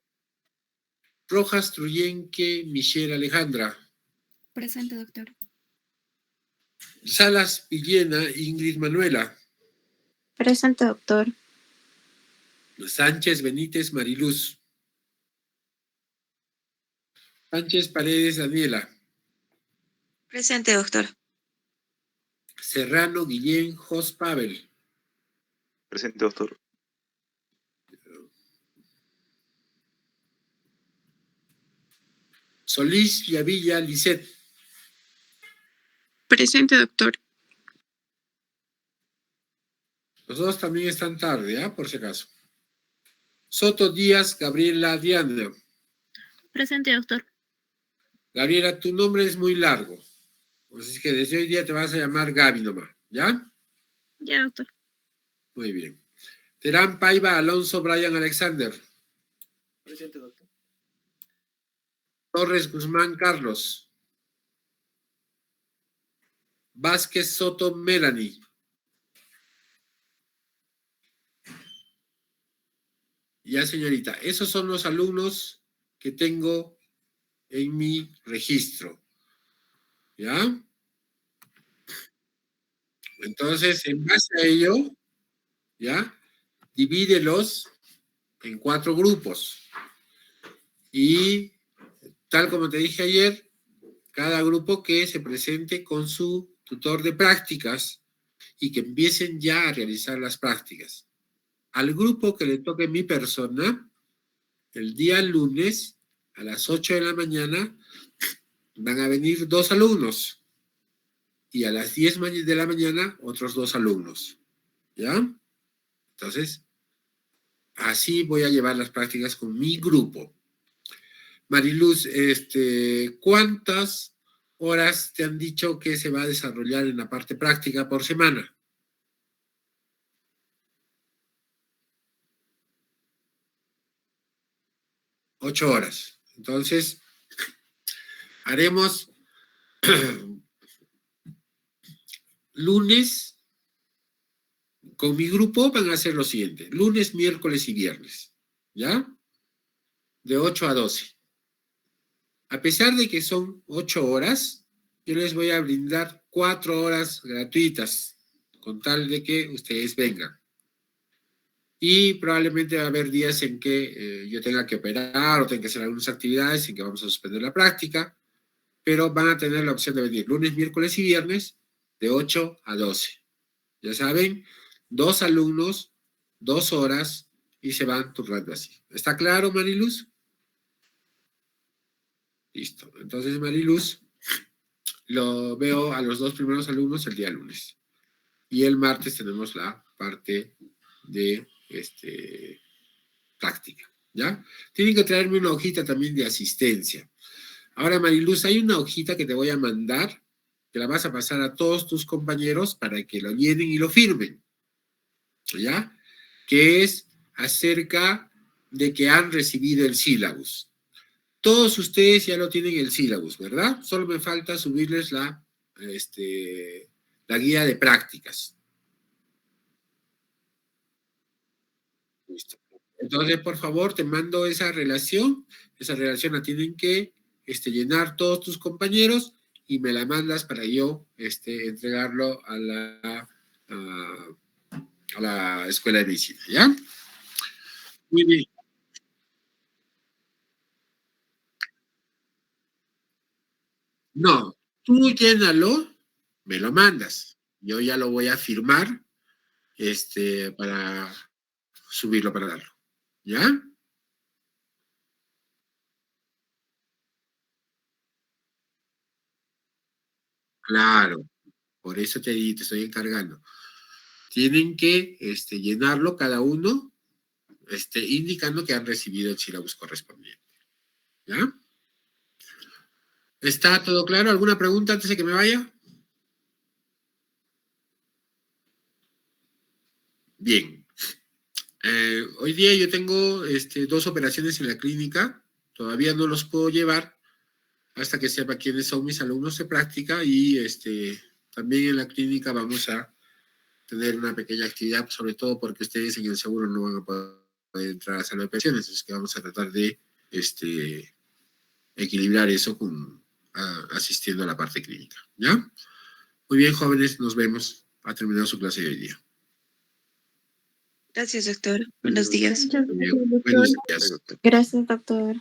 Rojas, Truyenque, Michelle, Alejandra. Presente, doctor. Salas, Villena, Ingrid, Manuela. Presente, doctor. Sánchez, Benítez, Mariluz. Sánchez, Paredes, Daniela. Presente, doctor. Serrano, Guillén, Jos, Pavel. Presente, doctor. Solís, Yavilla, Lisset. Presente, doctor. Los dos también están tarde, ¿ah? Por si acaso. Soto, Díaz, Gabriela, Diana. Presente, doctor. Gabriela, tu nombre es muy largo. Así que desde hoy día te vas a llamar Gaby nomás, ¿ya? Ya, doctor. Muy bien. Terán Paiva, Alonso, Brian Alexander. Presente, doctor. Torres, Guzmán, Carlos. Vázquez, Soto, Melanie. Ya, señorita, esos son los alumnos que tengo en mi registro. ¿Ya? Entonces, en base a ello, ¿ya? Divídelos en 4 grupos. Y tal como te dije ayer, cada grupo que se presente con su tutor de prácticas y que empiecen ya a realizar las prácticas. Al grupo que le toque mi persona, el día lunes a las 8 de la mañana van a venir 2 alumnos y a las 10 de la mañana otros 2 alumnos. ¿Ya? Entonces, así voy a llevar las prácticas con mi grupo. Mariluz, ¿cuántas horas te han dicho que se va a desarrollar en la parte práctica por semana? 8 horas. Entonces, haremos lunes, con mi grupo van a hacer lo siguiente, lunes, miércoles y viernes, ¿ya? De 8 a 12. A pesar de que son 8 horas, yo les voy a brindar 4 horas gratuitas, con tal de que ustedes vengan. Y probablemente va a haber días en que yo tenga que operar o tenga que hacer algunas actividades en que vamos a suspender la práctica, pero van a tener la opción de venir lunes, miércoles y viernes de 8 a 12. Ya saben, 2 alumnos, 2 horas y se van turnando así. ¿Está claro, Mariluz? Listo. Entonces, Mariluz, lo veo a los 2 primeros alumnos el día lunes. Y el martes tenemos la parte de práctica, ¿ya? Tienen que traerme una hojita también de asistencia. Ahora, Mariluz, hay una hojita que te voy a mandar, que la vas a pasar a todos tus compañeros para que lo llenen y lo firmen, ¿ya? Que es acerca de que han recibido el sílabus. Todos ustedes ya lo tienen el sílabus, ¿verdad? Solo me falta subirles la guía de prácticas. Listo. Entonces, por favor, te mando esa relación. Esa relación la tienen que llenar todos tus compañeros y me la mandas para yo entregarlo a la escuela de medicina, ¿ya? Muy bien. No, tú llénalo, me lo mandas. Yo ya lo voy a firmar para subirlo, para darlo. ¿Ya? Claro, por eso te estoy encargando. Tienen que llenarlo cada uno, indicando que han recibido el sílabus correspondiente. ¿Ya? ¿Está todo claro? ¿Alguna pregunta antes de que me vaya? Bien. Hoy día yo tengo 2 operaciones en la clínica. Todavía no los puedo llevar hasta que sepa quiénes son mis alumnos de práctica y también en la clínica vamos a tener una pequeña actividad, sobre todo porque ustedes en el seguro no van a poder entrar a la sala de operaciones, es que vamos a tratar de equilibrar eso asistiendo a la parte clínica, ¿ya? Muy bien, jóvenes, nos vemos. Ha terminado su clase de hoy día. Gracias, doctor. Buenos días. Muchas gracias, doctor. Gracias, doctor.